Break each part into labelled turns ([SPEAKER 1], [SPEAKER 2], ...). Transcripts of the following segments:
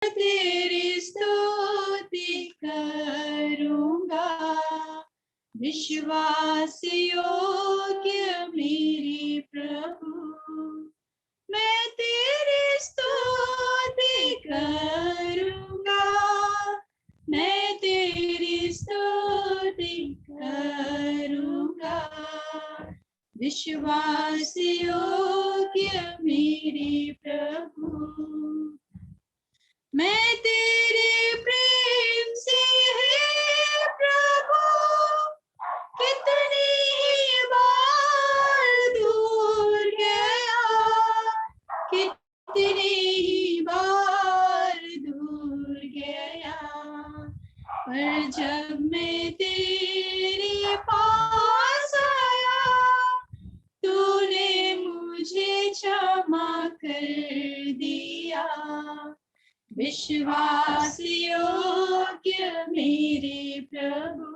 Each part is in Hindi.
[SPEAKER 1] तेरी स्तुति करूंगा, विश्वास योग्य मेरे प्रभु, मैं तेरी स्तुति करूंगा, मैं तेरी स्तुति करूंगा, विश्वास योग्य मेरे प्रभु, मैं तेरे प्रेम से है प्रभु, कितनी ही बार दूर गया, कितनी ही बार दूर गया, पर जब मैं तेरे पास आया, तूने मुझे क्षमा कर दिया, विश्वास योग्य मेरे प्रभु,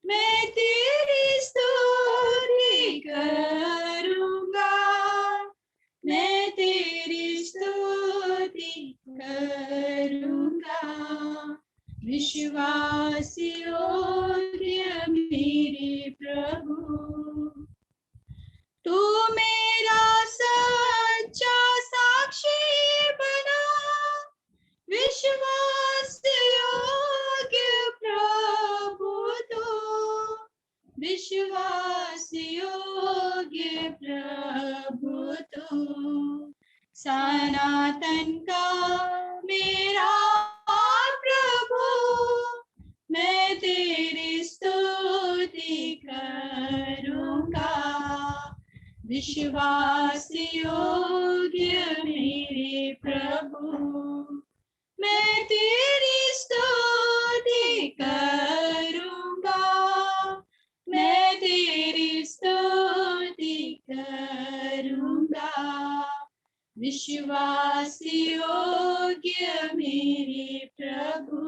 [SPEAKER 1] मैं तेरी स्तुति करूंगा, मैं तेरी स्तुति करूंगा, विश्वास योग्य मेरे प्रभु, तू मेरा सच्चा साक्षी बना, विश्वास योग्य प्रभु तो, विश्वास योग्य प्रभु तो, सनातन का मेरा प्रभु, मैं तेरी स्तुति करूंगा, विश्वास योग्य मेरे प्रभु, मैं तेरी स्तुति करूंगा, मैं तेरी स्तुति करूंगा, विश्वास योग्य मेरे प्रभु।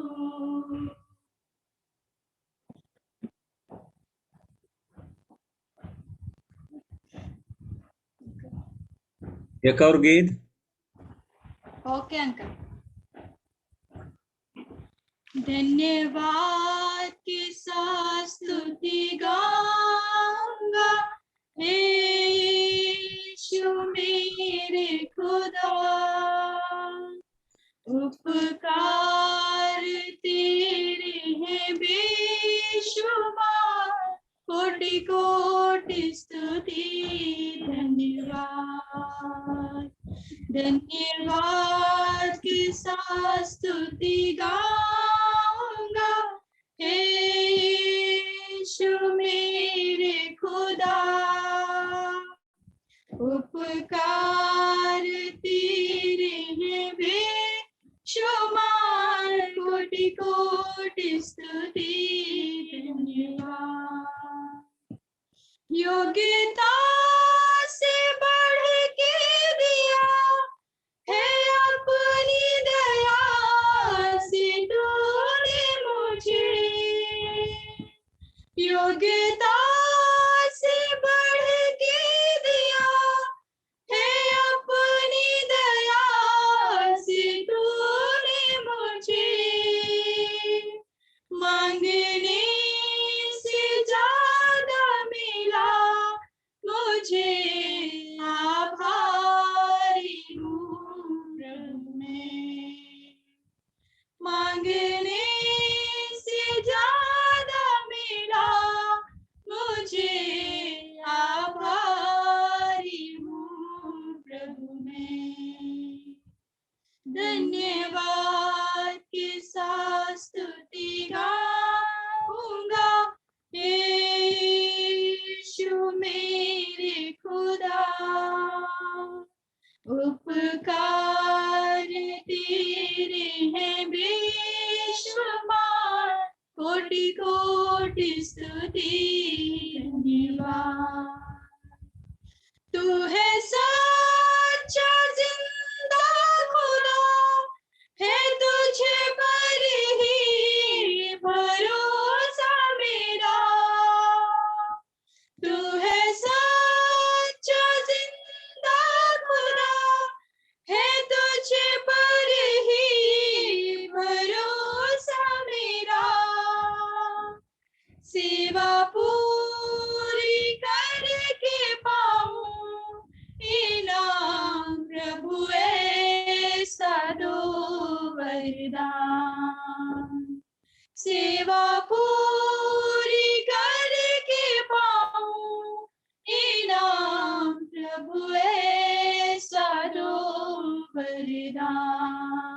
[SPEAKER 2] एक और गीत।
[SPEAKER 1] Okay uncle. धन्यवाद के साथ स्तुति गाऊंगा, हे यीशु मेरे खुदा, उपकार तेरे हैं बेशुमार, कोटि कोटि स्तुति धन्यवाद, धन्यवाद के साथ स्तुति गाऊंगा, हे यीशु मेरे खुदा, उपकार तेरे हैं बेशुमार, कोटि कोटि स्तुति धन्यवाद, योग्यता से बढ़ के दिया है अपनी दया से तूने मुझे, योग्यता से बढ़ के दिया है अपनी दया से तूने मुझे, मांगने से ज्यादा मिला मुझे, आभारी हूँ प्रभु मैं, मांगने से ज्यादा मिला मुझे, आभारी हूँ प्रभु मैं, धन्यवाद के साथ स्तुति गाऊंगा, हे यीशु मेरे खुदा, उपकार तेरे हैं बेशुमार, कोटि कोटि स्तुति धन्यवाद, तू है सच्चा जिंदा खुदा, है तुझे पर ही भरोसा मेरा, तू है सच्चा जिंदा खुदा, है तुझे पर ही वरदान। सेवा पूरी करके पाऊं इनाम प्रभु ऐसा दो वरदान।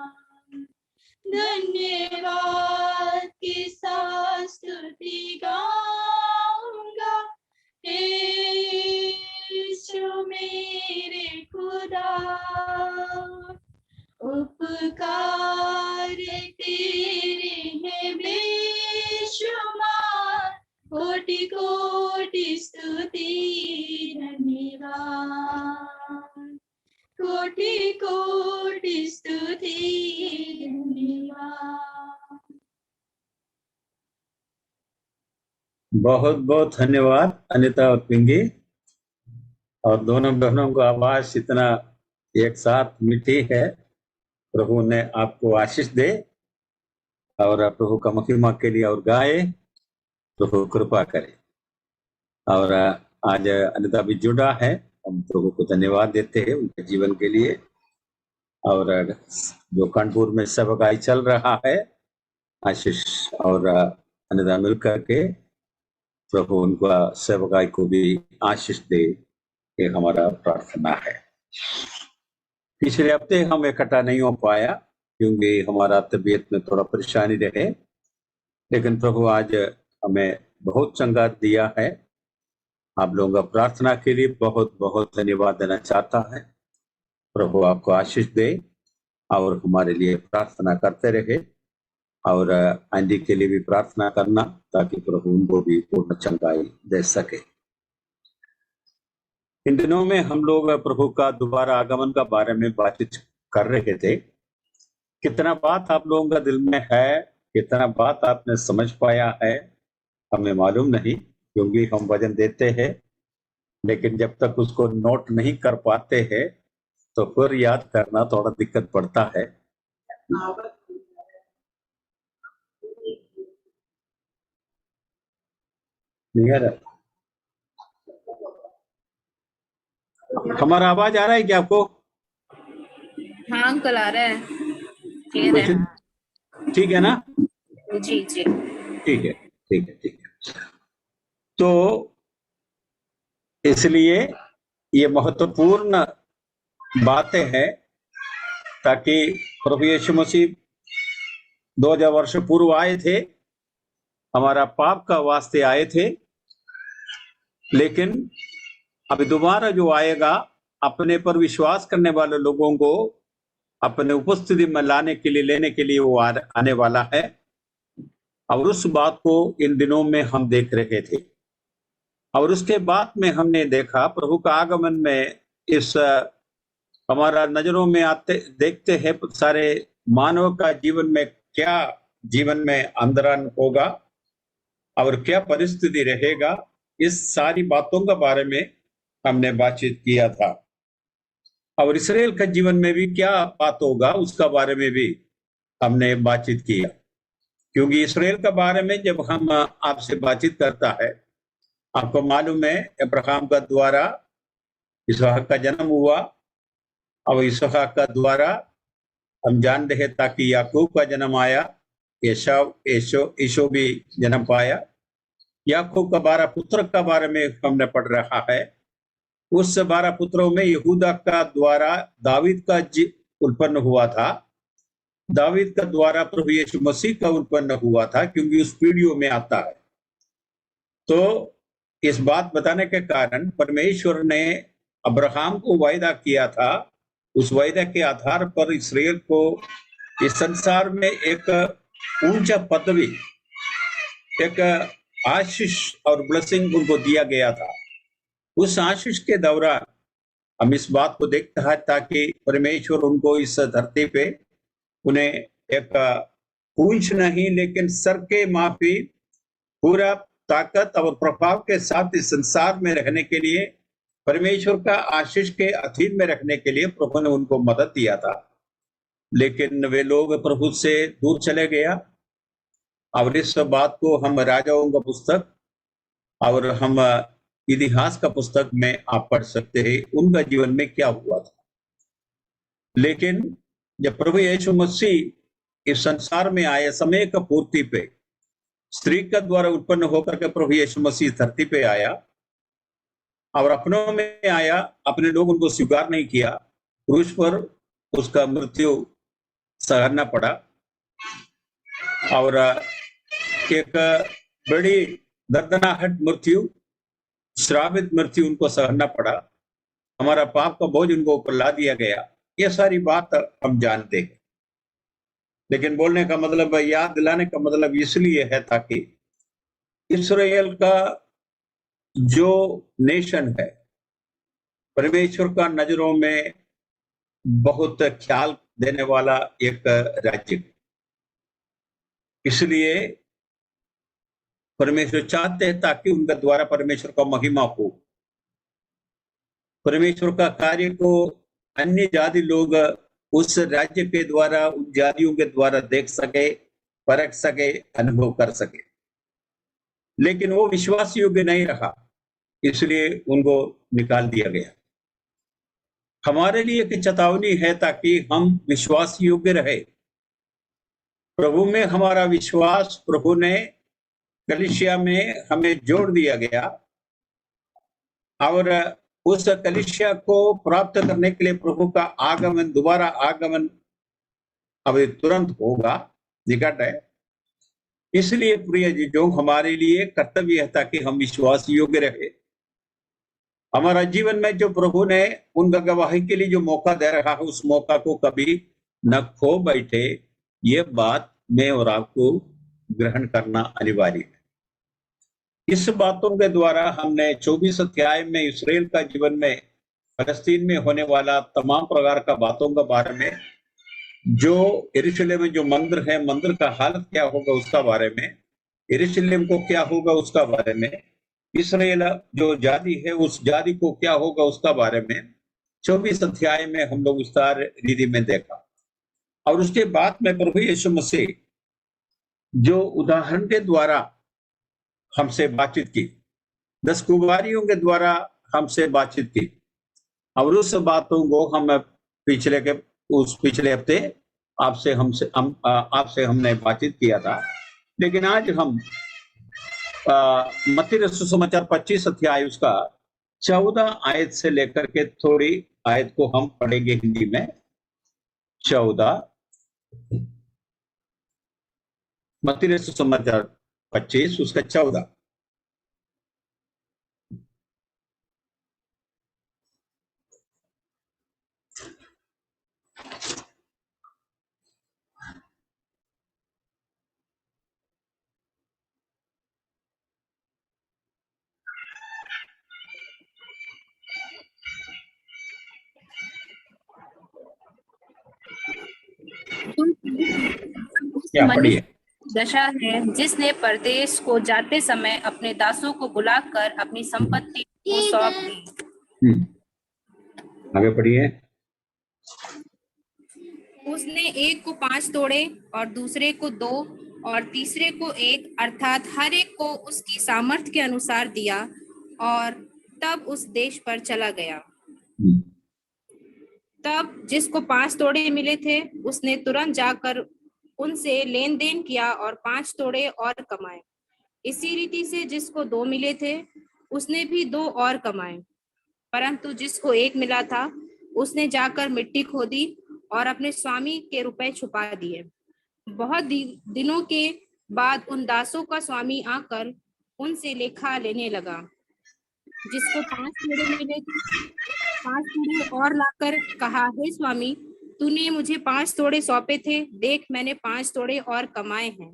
[SPEAKER 1] धन्यवाद के साथ स्तुति गाऊंगा यीशु मेरे खुदा। उपकार तेरे हैं बेशुमार, कोटि कोटि स्तुति धन्यवाद। कोटि कोटि स्तुति धन्यवाद।
[SPEAKER 2] बहुत बहुत धन्यवाद अनिता और पिंगी, और दोनों बहनों का आवाज इतना एक साथ मीठी है। प्रभु ने आपको आशीष दे और प्रभु का महिमा के लिए और गाए, प्रभु कृपा करे। और आज अनिता भी जुड़ा है, हम प्रभु को धन्यवाद देते हैं उनके जीवन के लिए। और जो कानपुर में सेवकाई चल रहा है, आशीष और अनिता मिलकर के प्रभु उनका सेवकाई को भी आशीष दे, ये हमारा प्रार्थना है। पिछले हफ्ते हम इकट्ठा नहीं हो पाया क्योंकि हमारा तबीयत में थोड़ा परेशानी रहे, लेकिन प्रभु आज हमें बहुत चंगा दिया है। आप लोगों का प्रार्थना के लिए बहुत बहुत धन्यवाद देना चाहता है। प्रभु आपको आशीष दे और हमारे लिए प्रार्थना करते रहे, और एंडी के लिए भी प्रार्थना करना ताकि प्रभु उनको भी पूर्ण चंगाई दे सके। इन दिनों में हम लोग प्रभु का दोबारा आगमन का बारे में बातचीत कर रहे थे। कितना बात आप लोगों का दिल में है, कितना बात आपने समझ पाया है, हमें मालूम नहीं, क्योंकि हम वचन देते हैं लेकिन जब तक उसको नोट नहीं कर पाते हैं तो फिर याद करना थोड़ा दिक्कत पड़ता है। नहीं आ रहा? हमारा आवाज आ रहा है क्या आपको?
[SPEAKER 3] हाँ अंकल आ रहा है।
[SPEAKER 2] ठीक है ना?
[SPEAKER 3] जी जी
[SPEAKER 2] ठीक है, ठीक है, ठीक है। तो इसलिए ये महत्वपूर्ण बातें हैं ताकि प्रभु यीशु मसीह 2000 वर्ष पूर्व आए थे, हमारा पाप का वास्ते आए थे, लेकिन अभी दोबारा जो आएगा अपने पर विश्वास करने वाले लोगों को अपने उपस्थिति में लाने के लिए, लेने के लिए वो आने वाला है। और उस बात को इन दिनों में हम देख रहे थे, और उसके बाद में हमने देखा प्रभु का आगमन में इस हमारा नजरों में आते देखते हैं सारे मानव का जीवन में क्या जीवन में अंदरान होगा और क्या परिस्थिति रहेगा, इस सारी बातों के बारे में हमने बातचीत किया था। और इसराइल का जीवन में भी क्या बात होगा उसका बारे में भी हमने बातचीत किया, क्योंकि इसराइल के बारे में जब हम आपसे बातचीत करता है, आपको मालूम है अब्राहम का द्वारा इसहाक का जन्म हुआ, और इसहाक का द्वारा हम जान रहे ताकि याकूब का जन्म आया, ईशो भी जन्म पाया। याकूब का 12 पुत्र का बारे में हमने पढ़ रहा है। उस 12 पुत्रों में यहूदा का द्वारा दावीद का उत्पन्न हुआ था, दावीद का द्वारा प्रभु यीशु मसीह का उत्पन्न हुआ था, क्योंकि उस पीढ़ियों में आता है। तो इस बात बताने के कारण परमेश्वर ने अब्राहम को वायदा किया था, उस वायदा के आधार पर इसराइल को इस संसार में एक ऊंचा पदवी, एक आशीष और ब्लेसिंग उनको दिया गया था। उस आशीष के दौरान हम इस बात को देखते हैं ताकि परमेश्वर उनको इस धरती पे उन्हें एक पूंछ नहीं लेकिन सर के माफी पूरा ताकत और प्रभाव के साथ इस संसार में रहने के लिए, परमेश्वर का आशीष के अधीन में रखने के लिए प्रभु ने उनको मदद दिया था। लेकिन वे लोग प्रभु से दूर चले गया। और इस बात को हम राजाओं का पुस्तक और हम इतिहास का पुस्तक में आप पढ़ सकते हैं, उनका जीवन में क्या हुआ था। लेकिन जब प्रभु यीशु मसीह इस संसार में आए, समय का पूर्ति पे स्त्री का द्वारा उत्पन्न होकर के प्रभु यीशु मसीह धरती पे आया और अपनों में आया, अपने लोग उनको स्वीकार नहीं किया, क्रूस पर उसका मृत्यु सहना पड़ा और एक बड़ी दर्दनाहट मृत्यु, श्रावित मृत्यु उनको सहना पड़ा। हमारा पाप का बोझ उनको ऊपर ला दिया गया। ये सारी बात हम जानते हैं, लेकिन बोलने का मतलब, याद दिलाने का मतलब इसलिए है ताकि इस्राएल का जो नेशन है परमेश्वर का नजरों में बहुत ख्याल देने वाला एक राज्य, इसलिए परमेश्वर चाहते हैं ताकि उनके द्वारा परमेश्वर का महिमा हो, परमेश्वर का कार्य को अन्य जाति लोग उस राज्य के द्वारा, उन जातियों के द्वारा देख सके, परख सके, अनुभव कर सके। लेकिन वो विश्वास योग्य नहीं रहा, इसलिए उनको निकाल दिया गया। हमारे लिए एक चेतावनी है ताकि हम विश्वास योग्य रहे। प्रभु में हमारा विश्वास, प्रभु ने कलीसिया में हमें जोड़ दिया गया और उस कलीसिया को प्राप्त करने के लिए प्रभु का आगमन, दोबारा आगमन अभी तुरंत होगा, निकट है। इसलिए प्रिय जी, जो हमारे लिए कर्तव्य है ताकि हम विश्वास योग्य रहे। हमारा जीवन में जो प्रभु ने उनका गवाही के लिए जो मौका दे रहा है, उस मौका को कभी न खो बैठे, ये बात मैं और आपको ग्रहण करना अनिवार्य है। इस बातों के द्वारा हमने 24 अध्याय में इस्राएल का जीवन में, फलस्तीन में होने वाला तमाम प्रकार का बातों के बारे में, जो यरूशलेम में जो मंदिर है, मंदिर का हालत क्या होगा उसका बारे में, यरूशलेम को क्या होगा उसका बारे में, इस्राएल जो जाति है उस जाति को क्या होगा उसका बारे में 24 अध्याय में हम लोग विस्तार रीति में देखा। और उसके बाद में प्रभु यीशु मसीह जो उदाहरण के द्वारा हमसे बातचीत की, 10 कुमारियों के द्वारा हमसे बातचीत की, और उस बातों को हम पिछले हफ्ते आपसे हमने बातचीत किया था। लेकिन आज हम मत्ती रचित सुसमाचार 25 अध्याय उसका 14 आयत से लेकर के थोड़ी आयत को हम पढ़ेंगे हिंदी में। 14 मत्ती रचित सुसमाचार 25 उसका 14। क्या पढ़िए?
[SPEAKER 3] दशा है जिसने परदेश को जाते समय अपने दासों को बुलाकर अपनी संपत्ति को सौंप दी।
[SPEAKER 2] आगे पढ़िए।
[SPEAKER 3] उसने एक को 5 तोड़े और दूसरे को 2 और तीसरे को 1, अर्थात हर एक को उसकी सामर्थ्य के अनुसार दिया, और तब उस देश पर चला गया। तब जिसको 5 तोड़े मिले थे उसने तुरंत जाकर उनसे लेन देन किया और 5 तोड़े और कमाए। इसी रीति से जिसको 2 मिले थे उसने भी 2 और कमाए। परंतु जिसको 1 मिला था उसने जाकर मिट्टी खोदी और अपने स्वामी के रुपए छुपा दिए। बहुत दिनों के बाद उन दासों का स्वामी आकर उनसे लेखा लेने लगा। जिसको 5 तोड़े मिले थे 5 तोड़े और लाकर कहा, हे स्वामी, तूने मुझे 5 तोड़े सौंपे थे, देख मैंने 5 तोड़े और कमाए हैं।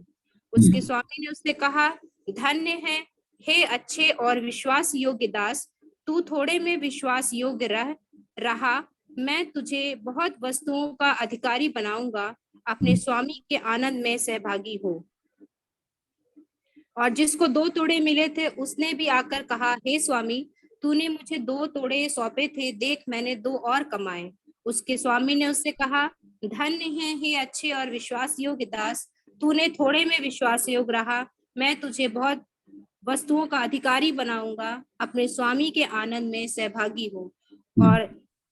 [SPEAKER 3] उसके स्वामी ने उससे कहा, धन्य है हे अच्छे और विश्वास योग्य दास, तू थोड़े में विश्वास योग्य रहा, मैं तुझे बहुत वस्तुओं का अधिकारी बनाऊंगा, अपने स्वामी के आनंद में सहभागी हो। और जिसको 2 तोड़े मिले थे उसने भी आकर कहा, हे स्वामी, तूने मुझे 2 तोड़े सौंपे थे, देख मैंने 2 और कमाए। उसके स्वामी ने उससे कहा, धन्य है हे अच्छे और विश्वास योग्य दास, तूने थोड़े में विश्वास योग्य रहा, मैं तुझे बहुत वस्तुओं का अधिकारी बनाऊंगा, अपने स्वामी के आनंद में सहभागी हो। और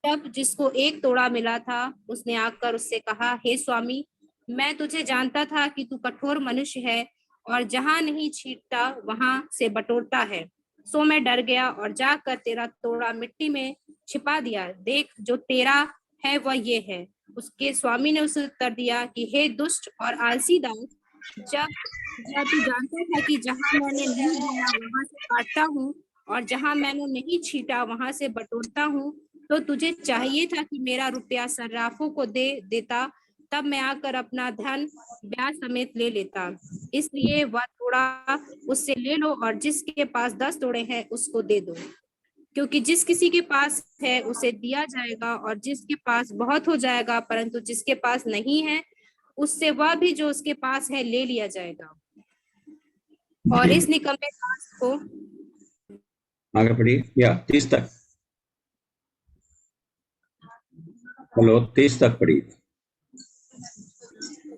[SPEAKER 3] तब जिसको 1 तोड़ा मिला था उसने आकर उससे कहा, हे स्वामी, मैं तुझे जानता था कि तू कठोर मनुष्य है और जहां नहीं छींटता वहां से बटोरता है। सो मैं डर गया और जाकर तेरा तोड़ा मिट्टी में छिपा दिया। देख, जो तेरा है वह ये है। उसके स्वामी ने उसे उत्तर दिया कि हे दुष्ट और आलसी दास, जब जब तू जानता था कि जहां मैंने नहीं बोया वहां से काटता हूँ और जहां मैंने नहीं छींटा वहां से बटोरता हूँ, तो तुझे चाहिए था कि मेरा रुपया सर्राफों को दे देता, तब मैं आकर अपना धन ब्याज समेत ले लेता। इसलिए वह तोड़ा उससे ले लो और जिसके पास 10 तोड़े हैं उसको दे दो, क्योंकि जिस किसी के पास है उसे दिया जाएगा और जिसके पास बहुत हो जाएगा, परंतु जिसके पास नहीं है उससे वह भी जो उसके पास है ले लिया जाएगा। और इस निकम्मे दास को
[SPEAKER 2] आगे पढ़िए या 30 तक। हेलो, 30 तक पढ़िए।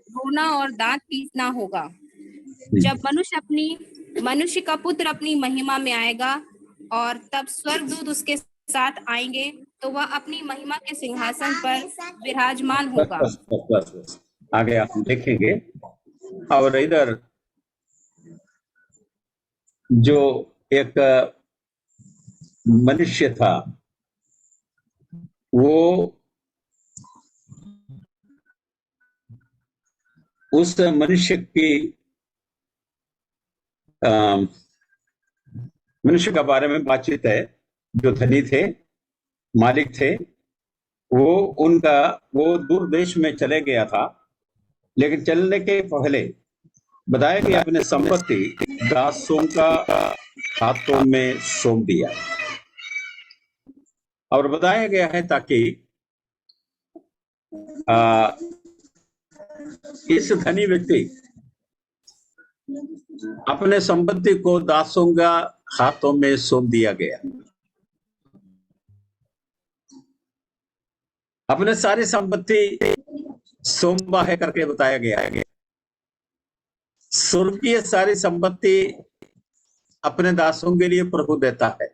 [SPEAKER 3] रोना और दांत पीसना होगा जब मनुष्य का पुत्र अपनी महिमा में आएगा और तब स्वर्गदूत उसके साथ आएंगे, तो वह अपनी महिमा के सिंहासन पर विराजमान होगा।
[SPEAKER 2] बस बस बस बस आगे आप देखेंगे। और इधर जो एक मनुष्य था, वो उस मनुष्य की मनुष्य के बारे में बातचीत है। जो धनी थे, मालिक थे, वो दूर देश में चले गया था, लेकिन चलने के पहले बताया कि अपने संपत्ति दासों का हाथों में सौंप दिया। और बताया गया है ताकि इस धनी व्यक्ति अपने संपत्ति को दासों का हाथों में सौंप दिया गया। अपने सारी संपत्ति सौंपा है करके बताया गया है। स्वर्गीय सारी संपत्ति अपने दासों के लिए प्रभु देता है।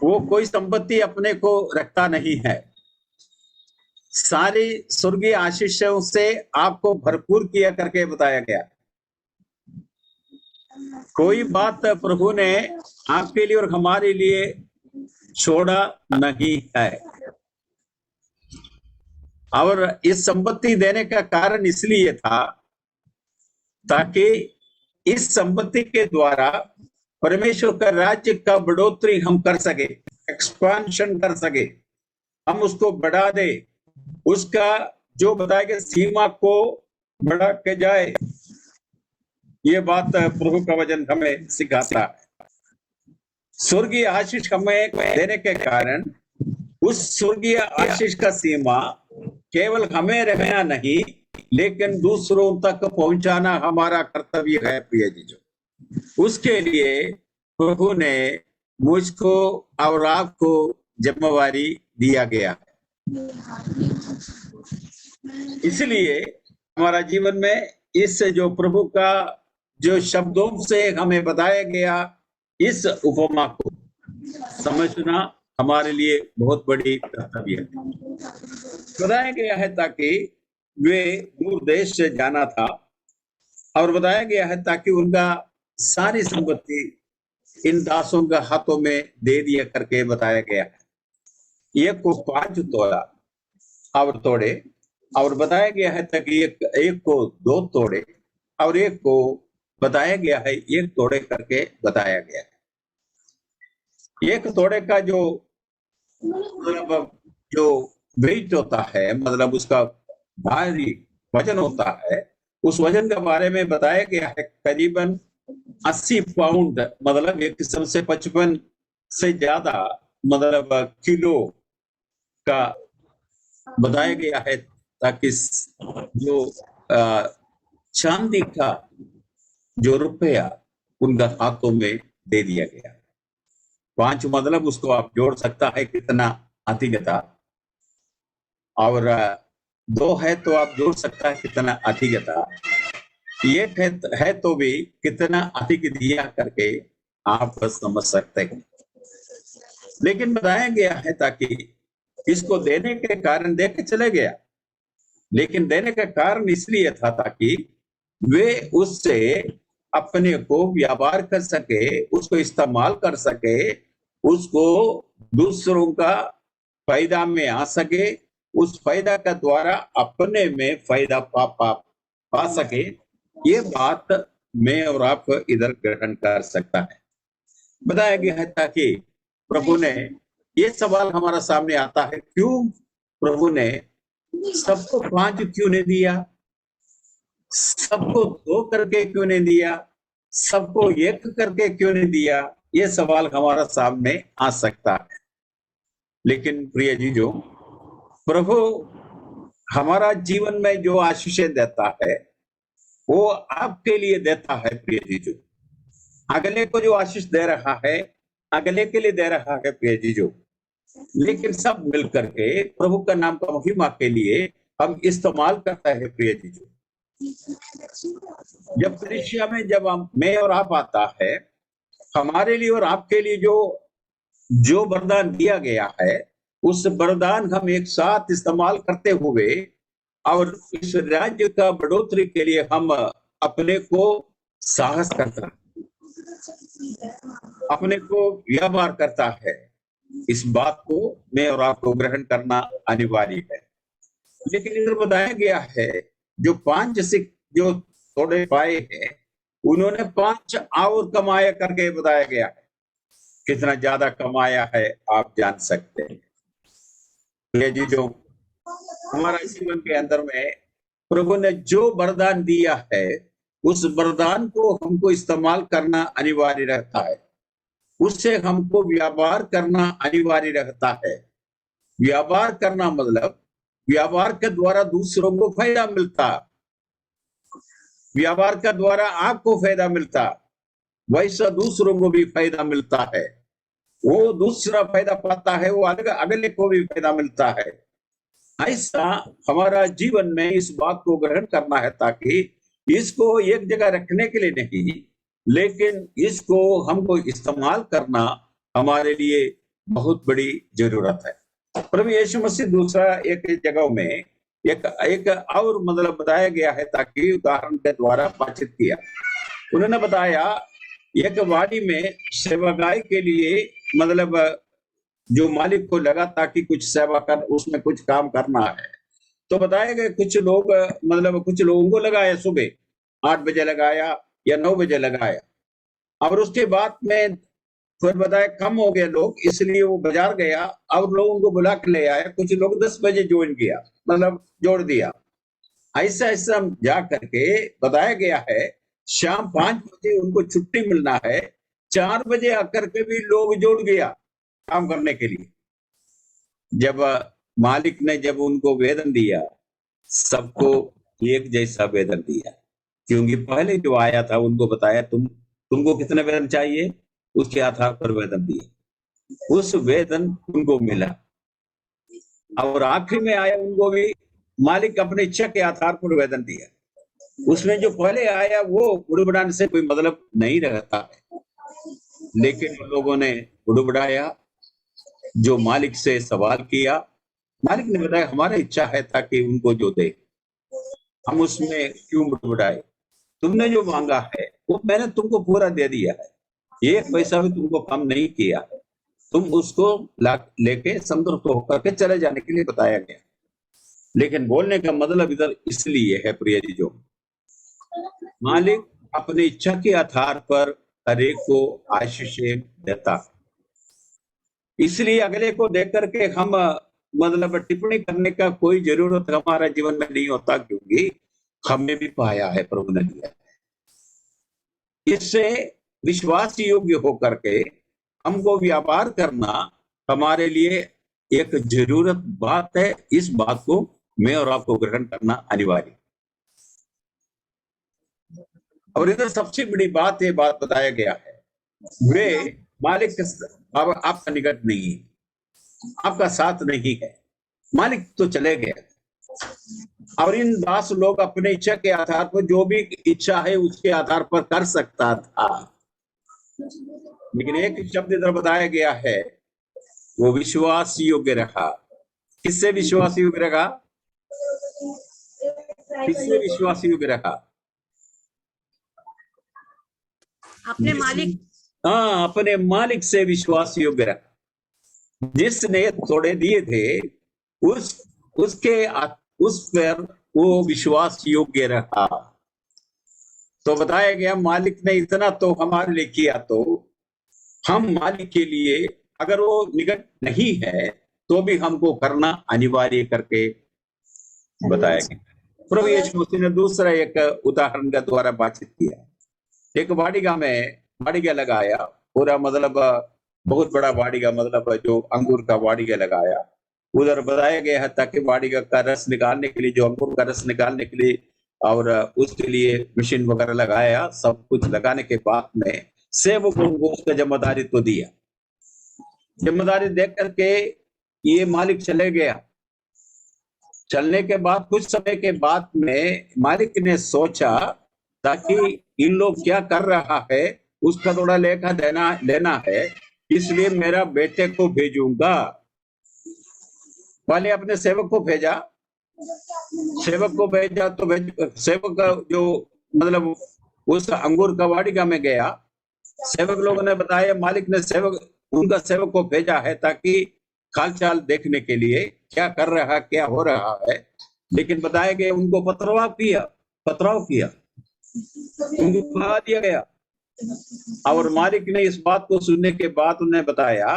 [SPEAKER 2] वो कोई संपत्ति अपने को रखता नहीं है। सारी स्वर्गीय आशीषों से आपको भरपूर किया करके बताया गया। कोई बात प्रभु ने आपके लिए और हमारे लिए छोड़ा नहीं है। और इस संपत्ति देने का कारण इसलिए था ताकि इस संपत्ति के द्वारा परमेश्वर का राज्य का बढ़ोतरी हम कर सके, एक्सपांशन कर सके, हम उसको बढ़ा दे, उसका जो बताया गया सीमा को बढ़ा के जाए। ये बात प्रभु का वचन हमें सिखाता है। स्वर्गीय आशीष हमें देने के कारण उस स्वर्गीय आशीष का सीमा केवल हमें रहना नहीं, लेकिन दूसरों तक पहुंचाना हमारा कर्तव्य है। प्रिय जीजो, उसके लिए प्रभु ने मुझको और आपको जिम्मेवारी दिया गया है। इसलिए हमारा जीवन में इस जो प्रभु का जो शब्दों से हमें बताया गया इस उपमा को समझना हमारे लिए बहुत बड़ी कर्तव्य है। बताया गया है ताकि वे दूर देश से जाना था, और बताया गया है ताकि उनका सारी संपत्ति इन दासों के हाथों में दे दिया करके बताया गया है। एक को 5 तोड़ा और तोड़े, और बताया गया है ताकि एक को 2 तोड़े, और एक को बताया गया है 1 तोड़े करके बताया गया है। 1 तोड़े का जो मतलब जो वेट होता है, मतलब उसका भारी वजन होता है, उस वजन के बारे में बताया गया है करीबन 80 पाउंड, मतलब एक किस्म से 55 से ज्यादा मतलब किलो का बताया गया है, ताकि जो चांदी का जो रुपया उनका हाथों में दे दिया गया। 5 मतलब उसको आप जोड़ सकता है कितना अधिक था, और 2 है तो आप जोड़ सकता है कितना अधिक था, 1 है तो भी कितना अधिक दिया करके आप समझ सकते हैं। लेकिन बताया गया है ताकि इसको देने के कारण देख के चले गया, लेकिन देने का कारण इसलिए था ताकि वे उससे अपने को व्यापार कर सके, उसको इस्तेमाल कर सके, उसको दूसरों का फायदा में आ सके, उस फायदा का द्वारा अपने में फायदा पा सके। ये बात मैं और आप इधर ग्रहण कर सकता है। बताया गया है ताकि प्रभु ने, ये सवाल हमारा सामने आता है, क्यों प्रभु ने सबको 5 क्यों नहीं दिया, सबको 2 करके क्यों नहीं दिया, सबको 1 करके क्यों नहीं दिया? ये सवाल हमारा सामने आ सकता है। लेकिन प्रिय जीजों, प्रभु हमारा जीवन में जो आशीषें देता है वो आपके लिए देता है। प्रिय जीजों, अगले को जो आशीष दे रहा है अगले के लिए दे रहा है। प्रिय जीजों, लेकिन सब मिलकर के प्रभु का नाम का महिमा के लिए हम इस्तेमाल करता है। प्रिय जीजों, जब परीक्षा में जब मैं और आप आता है, हमारे लिए और आपके लिए जो वरदान दिया गया है, उस वरदान हम एक साथ इस्तेमाल करते हुए और इस राज्य का बढ़ोतरी के लिए हम अपने को साहस करता है, अपने को व्यापार करता है। इस बात को मैं और आपको ग्रहण करना अनिवार्य है। लेकिन इधर बताया गया है, जो 5 जो थोड़े पाए हैं, उन्होंने 5 और कमाया करके बताया गया है। कितना ज्यादा कमाया है आप जान सकते हैं। ये जी जो हमारा जीवन के अंदर में प्रभु ने जो वरदान दिया है, उस वरदान को हमको इस्तेमाल करना अनिवार्य रहता है। उससे हमको व्यापार करना अनिवार्य रहता है। व्यापार करना मतलब व्यापार के द्वारा दूसरों को फायदा मिलता, व्यापार के द्वारा आपको फायदा मिलता, वैसा दूसरों को भी फायदा मिलता है। वो दूसरा फायदा पाता है, वो अगले को भी फायदा मिलता है। ऐसा हमारा जीवन में इस बात को ग्रहण करना है, ताकि इसको एक जगह रखने के लिए नहीं, लेकिन इसको हमको इस्तेमाल करना हमारे लिए बहुत बड़ी जरूरत है। प्रभु यीशु मसीह दूसरा एक जगह में एक और मतलब बताया गया है, ताकि उदाहरण के द्वारा बातचीत किया। उन्होंने बताया, एक वाड़ी में सेवकाई के लिए मतलब जो मालिक को लगा ताकि कुछ सेवा कर, उसमें कुछ काम करना है, तो बताया गया कुछ लोग मतलब कुछ लोगों को लगाया, सुबह 8 बजे लगाया या 9 बजे लगाया, और उसके बाद में फिर बताया कम हो गए लोग, इसलिए वो बाजार गया और लोगों को बुला के ले आया। कुछ लोग 10 बजे ज्वाइन किया, मतलब जोड़ दिया। ऐसा ऐसा जा करके बताया गया है, शाम 5 बजे उनको छुट्टी मिलना है, 4 बजे आकर के भी लोग जोड़ गया काम करने के लिए। जब मालिक ने जब उनको वेतन दिया, सबको एक जैसा वेतन दिया, क्योंकि पहले जो आया था उनको बताया तुमको कितना वेतन चाहिए, उसके आधार पर वेतन दिया, उस वेतन उनको मिला। और आखिरी में आया उनको भी मालिक अपने इच्छा के आधार पर वेतन दिया। उसमें जो पहले आया वो बुड़बुड़ाने से कोई मतलब नहीं रहता है, लेकिन उन लोगों ने बुड़बुड़ाया, जो मालिक से सवाल किया। मालिक ने बताया हमारा इच्छा है ताकि उनको जो दे, हम उसमें क्यों बुड़बुड़ाए, तुमने जो मांगा है वो मैंने तुमको पूरा दे दिया है, 1 पैसा भी तुमको कम नहीं किया, तुम उसको लेके संतुष्ट होकर के चले जाने के लिए बताया गया। लेकिन बोलने का मतलब इधर इसलिए है प्रिय जी, जो मालिक अपनी इच्छा के आधार पर हर एक को आशीष देता, इसलिए अगले को देख करके हम मतलब टिप्पणी करने का कोई जरूरत हमारा जीवन में नहीं होता, क्योंकि हमने भी पाया है, प्रभु ने दिया है। इससे विश्वास योग्य होकर के हमको व्यापार करना हमारे लिए एक जरूरत बात है। इस बात को मैं और आपको ग्रहण करना अनिवार्य। और इधर सबसे बड़ी बात ये बात बताया गया है, वे मालिक अब आपका निकट नहीं है, आपका साथ नहीं है, मालिक तो चले गए। और इन दास लोग अपने इच्छा के आधार पर जो भी इच्छा है उसके आधार पर कर सकता था, लेकिन एक शब्द इधर बताया गया है, वो विश्वास योग्य रहा। किससे विश्वास योग्य रहा? किससे विश्वास योग्य रहा?
[SPEAKER 4] अपने मालिक,
[SPEAKER 2] हाँ, अपने मालिक से विश्वास योग्य रहा। जिसने थोड़े दिए थे उस पर वो विश्वास योग्य रहा। तो बताया गया मालिक ने इतना तो हमारे लिए किया, तो हम मालिक के लिए अगर वो निकट नहीं है तो भी हमको करना अनिवार्य करके बताया गया। प्रभु यीशु मसीह ने दूसरा एक उदाहरण के द्वारा बातचीत किया। एक वाटिका में वाटिका लगाया, पूरा मतलब बहुत बड़ा वाटिका, मतलब जो अंगूर का वाटिका लगाया। उधर बताया गया है ताकि वाटिका का रस निकालने के लिए, जो अंगूर का रस निकालने के लिए, और उसके लिए मशीन वगैरह लगाया। सब कुछ लगाने के बाद में सेवकों को उसका जिम्मेदारी तो दिया। जिम्मेदारी दे करके ये मालिक चले गया। चलने के बाद कुछ समय के बाद में मालिक ने सोचा ताकि इन लोग क्या कर रहा है उसका थोड़ा लेखा लेना है, इसलिए मेरा बेटे को भेजूंगा। पहले अपने सेवक को भेजा। सेवक को भेजा तो सेवक का जो मतलब उस अंगूर का वाटिका में गया। सेवक लोगों ने बताया मालिक ने उनका सेवक को भेजा है ताकि हालचाल देखने के लिए क्या कर रहा, क्या हो रहा है। लेकिन बताया गया उनको पथराव किया, उनको भगा दिया गया। और मालिक ने इस बात को सुनने के बाद उन्हें बताया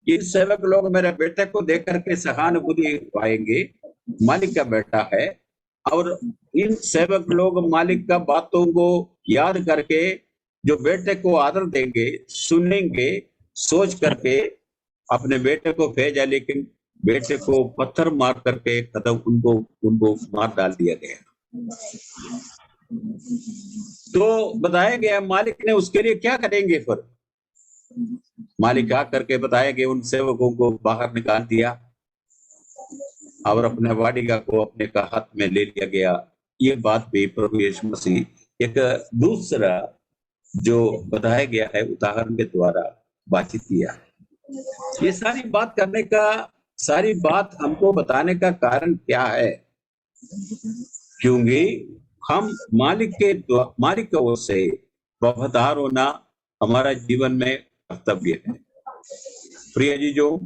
[SPEAKER 2] कि सेवक लोग मेरे बेटे को देख करके सहानुभूति पाएंगे, मालिक का बेटा है। और इन सेवक लोग मालिक का बातों को याद करके जो बेटे को आदर देंगे, सुनेंगे, सोच करके अपने बेटे को भेजा। लेकिन बेटे को पत्थर मार करके उनको मार डाल दिया गया। तो बताया गया मालिक ने उसके लिए क्या करेंगे। फिर मालिक आ करके बताया गया उन सेवकों को बाहर निकाल दिया और अपने वाटिका को अपने का हाथ में ले लिया गया। ये बात भी प्रभु यीशु मसीह एक दूसरा जो बताया गया है उदाहरण के द्वारा बातचीत किया। ये सारी बात हमको बताने का कारण क्या है? क्योंकि हम मालिक की ओर से वफादार होना हमारा जीवन में कर्तव्य है। प्रिय जी, जो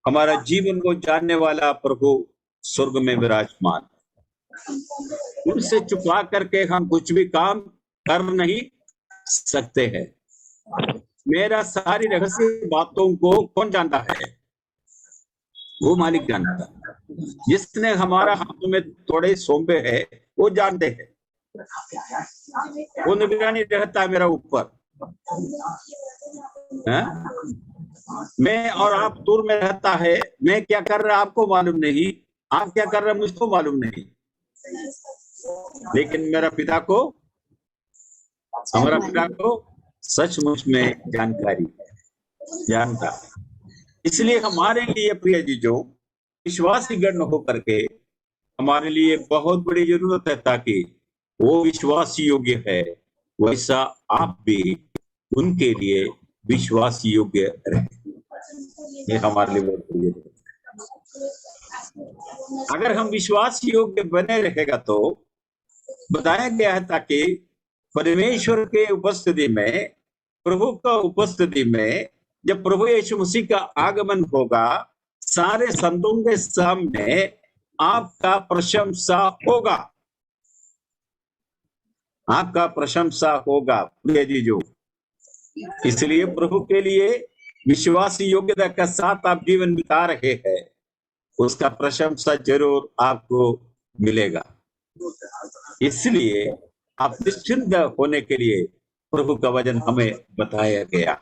[SPEAKER 2] हमारा जीवन को जानने वाला प्रभु स्वर्ग में विराजमान, उनसे छुपा करके हम कुछ भी काम कर नहीं सकते हैं। मेरा सारी रहस्य बातों को कौन जानता है? वो मालिक जानता है। जिसने हमारा हाथों में थोड़े सौंपे है वो जानते हैं। वो निगरानी रहता है मेरा ऊपर। मैं और आप दूर में रहता है। मैं क्या कर रहा आपको मालूम नहीं, आप क्या कर रहे मुझको मालूम नहीं। लेकिन हमारा पिता को सचमुच में जानकारी जानता। इसलिए हमारे लिए प्रिय जी, जो विश्वासी गण होकर के हमारे लिए बहुत बड़ी जरूरत है ताकि वो विश्वास योग्य है वैसा आप भी उनके लिए विश्वास योग्य रहे। ये हमारे लिए बहुत बड़ी जरूरत है। अगर हम विश्वास योग्य बने रहेगा तो बताया गया है ताकि परमेश्वर के उपस्थिति में, प्रभु का उपस्थिति में, जब प्रभु यीशु मसीह का आगमन होगा, सारे संतों के सामने आपका प्रशंसा होगा। आपका प्रशंसा होगा प्रिय जीजो। इसलिए प्रभु के लिए विश्वास योग्यता के साथ आप जीवन बिता रहे हैं, उसका प्रशंसा जरूर आपको मिलेगा। इसलिए आप निश्चिंत होने के लिए प्रभु का वचन हमें बताया गया।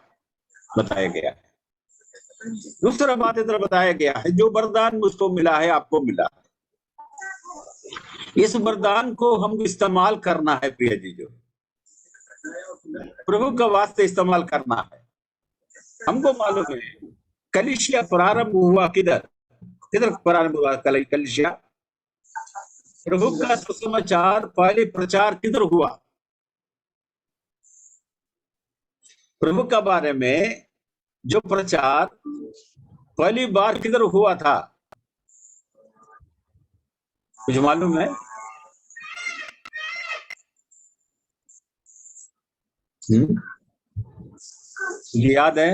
[SPEAKER 2] दूसरा बात इधर बताया गया है, जो वरदान मुझको मिला है आपको मिला, इस वरदान को हम इस्तेमाल करना है प्रिय जी। जो प्रभु का वास्ते इस्तेमाल करना है। हमको मालूम है कलीसिया प्रारंभ हुआ किधर प्रारंभ हुआ? कलीसिया प्रभु का सुसमाचार पहले प्रचार किधर हुआ? प्रभु का बारे में जो प्रचार पहली बार किधर हुआ था? कुछ मालूम है? मुझे याद है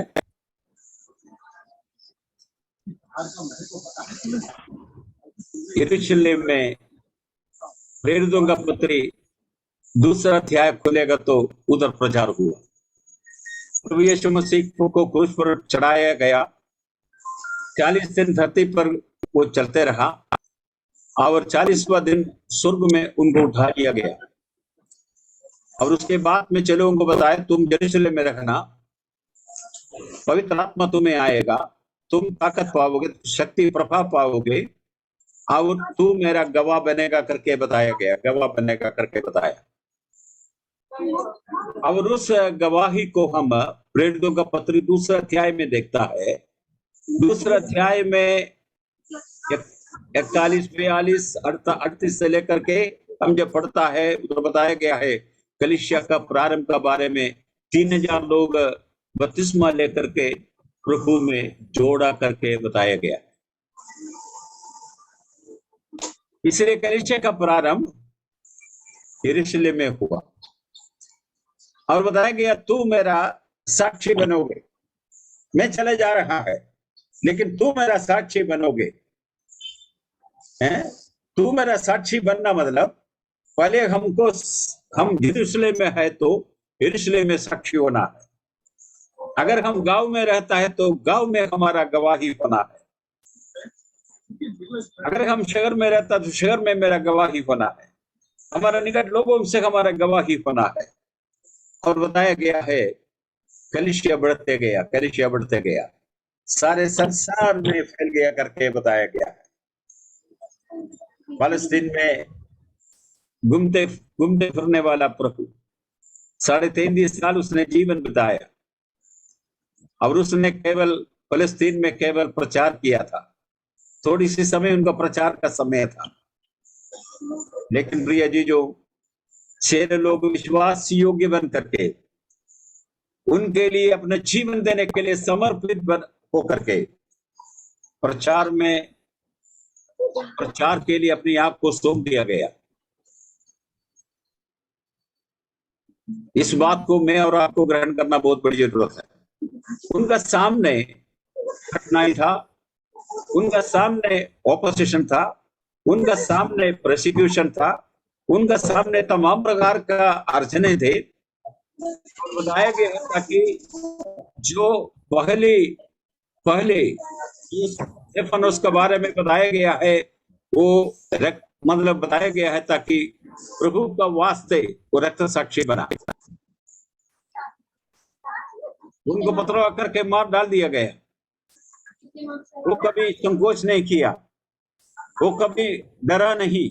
[SPEAKER 2] यरूशलेम में प्रेरितों का पत्री दूसरा अध्याय खुलेगा तो उधर प्रचार हुआ। प्रभु यीशु मसीह को क्रूस पर चढ़ाया गया, 40 दिन धरती पर वो चलते रहा और 40वां दिन स्वर्ग में उनको उठा लिया गया। और उसके बाद में चलो उनको बताया, तुम यरूशलेम में रहना, पवित्र आत्मा तुम्हें आएगा, तुम ताकत पाओगे, शक्ति प्रभाव पाओगे और तू मेरा गवाह बनेगा करके बताया गया, गवाह बनेगा करके बताया। और उस गवाही को हम प्रेरितों का पत्र दूसरा अध्याय में देखता है। दूसरा अध्याय में 41, 42, 38 से लेकर के हम जब पढ़ता है तो बताया गया है कलीसिया का प्रारंभ का बारे में 3000 लोग बपतिस्मा लेकर के प्रभु में जोड़ा करके बताया गया। इसलिए कलीसिया का प्रारंभ यरूशलेम में हुआ और बताया गया तू मेरा साक्षी बनोगे। मैं चले जा रहा है लेकिन तू मेरा साक्षी बनोगे। तू मेरा साक्षी बनना मतलब पहले हम यरूशलेम में है तो यरूशलेम में साक्षी होना है। अगर हम गांव में रहता है तो गांव में हमारा गवाही होना है। अगर हम शहर में रहता तो शहर में मेरा गवाही होना है। हमारा निकट लोगों से हमारा गवाही होना है। और बताया गया है कलीसिया बढ़ते गया, कलीसिया बढ़ते गया, सारे संसार में फैल गया करके बताया गया है। फालस्तीन में घूमते घूमते फिरने वाला प्रभु 33.5 साल उसने जीवन बिताया और उसने केवल फलस्तीन में केवल प्रचार किया था। थोड़ी सी समय उनका प्रचार का समय था, लेकिन प्रिय जी जो 6 लोग विश्वास योग्य बन करके उनके लिए अपना जीवन देने के लिए समर्पित होकर के प्रचार के लिए अपने आप को सौंप दिया गया। इस बात को मैं और आपको ग्रहण करना बहुत बड़ी जरूरत है। उनका सामने कठिनाई था, उनका सामने ऑपोजिशन था, उनका सामने प्रोसिक्यूशन था, उनका सामने तमाम प्रकार का अड़चने थे। बताया गया था कि जो पहले स्टेफनोस के बारे में बताया गया है वो मतलब बताया गया है ताकि प्रभु का वास्ते वो रक्त साक्षी बना। उनको पथरवा करके मार डाल दिया गया। वो कभी संकोच नहीं किया, वो कभी डरा नहीं,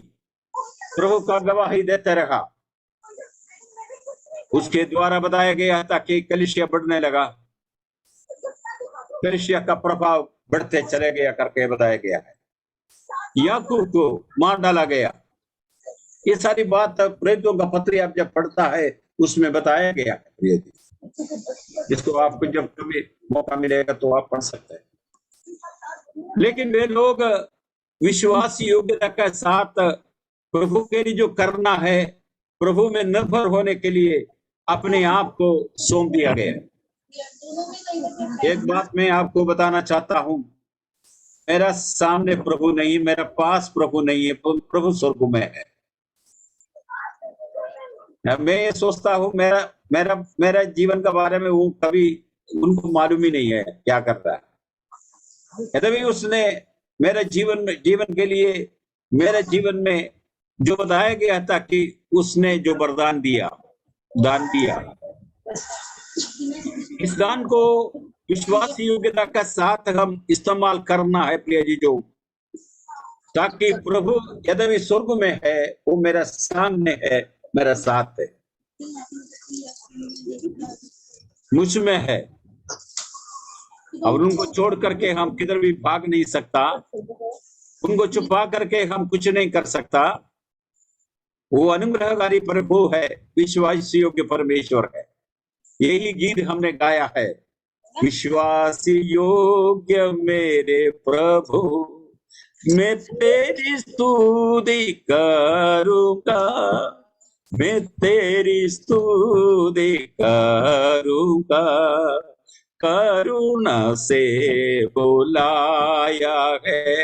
[SPEAKER 2] प्रभु का गवाही देते रहा। उसके द्वारा बताया गया ताकि कलीसिया बढ़ने लगा, कलीसिया का प्रभाव बढ़ते चले गया करके बताया गया है। याकूब को मार डाला गया। ये सारी बात प्रेरितों का पत्र आप जब पढ़ता है उसमें बताया गया है। जिसको आपको जब कभी मौका मिलेगा तो आप पढ़ सकते हैं। लेकिन वे लोग विश्वास योग्यता के साथ प्रभु के लिए जो करना है, प्रभु में निर्भर होने के लिए अपने आप को सौंप दिया गया। एक बात मैं आपको बताना चाहता हूं, मेरा सामने प्रभु नहीं, मेरा पास प्रभु नहीं है, प्रभु स्वर्ग में है। मैं ये सोचता हूं मेरा जीवन के बारे में वो कभी उनको मालूम ही नहीं है क्या कर रहा है। यद्यपि उसने मेरे जीवन के लिए मेरे जीवन में जो बताया गया था कि उसने जो वरदान दिया, दान दिया, इस दान को विश्वास योग्यता का साथ हम इस्तेमाल करना है प्रिय जी जो, ताकि प्रभु यद्यपि स्वर्ग में है वो मेरा सामने है, मेरा साथ है, मुझ में है और उनको छोड़ करके हम किधर भी भाग नहीं सकता, उनको छुपा करके हम कुछ नहीं कर सकता। वो अनुग्रहकारी प्रभु है, विश्वास योग्य परमेश्वर है। यही गीत हमने गाया है, विश्वास योग्य मेरे प्रभु मैं तेरी स्तुति करूंगा, मैं तेरी स्तुति करूंगा, करुणा से बुलाया है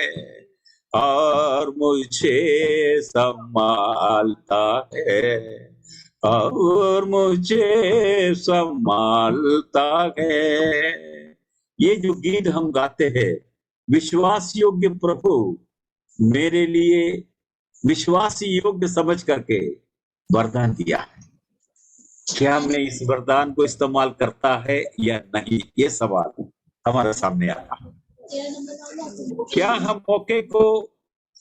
[SPEAKER 2] और मुझे संभालता है, और मुझे संभालता है। ये जो गीत हम गाते हैं, विश्वास योग्य प्रभु मेरे लिए विश्वास योग्य समझ करके वरदान दिया है। क्या मैं इस वरदान को इस्तेमाल करता है या नहीं, ये सवाल हमारे सामने आता है। क्या हम मौके को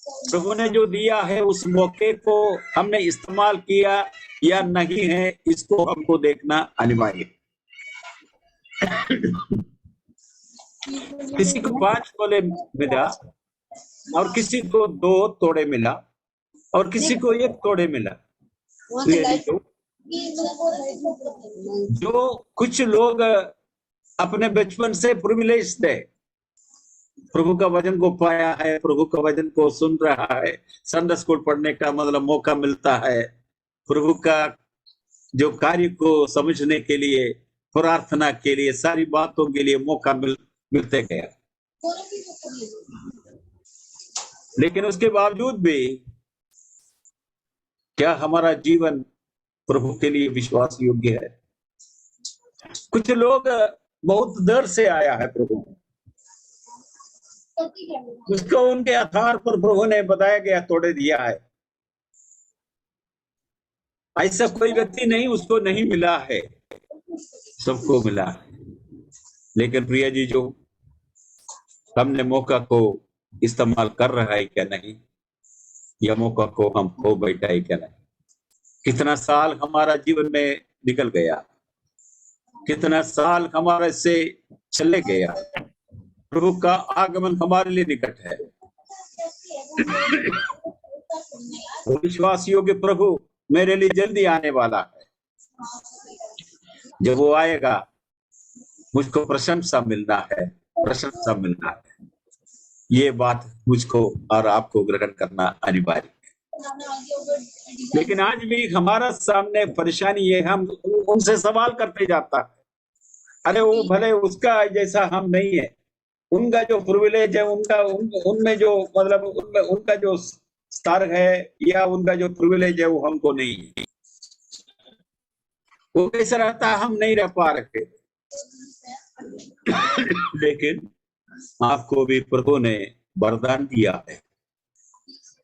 [SPEAKER 2] प्रभु ने जो दिया है उस मौके को हमने इस्तेमाल किया या नहीं है, इसको हमको देखना अनिवार्य है। किसी को 5 तोले मिला और किसी को 2 तोड़े मिला और किसी को 1 तोड़े मिला। जो कुछ लोग अपने बचपन से प्रिविलेज थे, प्रभु का वचन को पाया है, प्रभु का वचन को सुन रहा है, संडे स्कूल पढ़ने का मतलब मौका मिलता है, प्रभु का जो कार्य को समझने के लिए, प्रार्थना के लिए, सारी बातों के लिए मौका मिलते गया। लेकिन उसके बावजूद भी क्या हमारा जीवन प्रभु के लिए विश्वास योग्य है? कुछ लोग बहुत देर से आया है प्रभु, उसको उनके आधार पर प्रभु ने बताया गया तोड़े दिया है। ऐसा कोई व्यक्ति नहीं उसको नहीं मिला है, सबको मिला है। लेकिन प्रिय जी, जो हमने मौका को इस्तेमाल कर रहा है क्या नहीं, या मौका को हम खो बैठा है क्या नहीं। कितना साल हमारा जीवन में निकल गया, कितना साल हमारे से चले गया। प्रभु का आगमन हमारे लिए निकट है। विश्वास योग्य प्रभु मेरे लिए जल्दी आने वाला है। जब वो आएगा मुझको प्रशंसा मिलना है, प्रशंसा मिलना है। ये बात मुझको और आपको ग्रहण करना अनिवार्य है। लेकिन आज भी हमारा सामने परेशानी ये, हम उनसे सवाल करते जाता है, अरे वो भले उसका जैसा हम नहीं है, उनका जो प्रिविलेज है, उनमें जो मतलब उनका जो स्तर है या उनका जो प्रिविलेज है वो हमको नहीं है। वो कैसा रहता है हम नहीं रह पा रहे। लेकिन आपको भी प्रभु ने वरदान दिया है,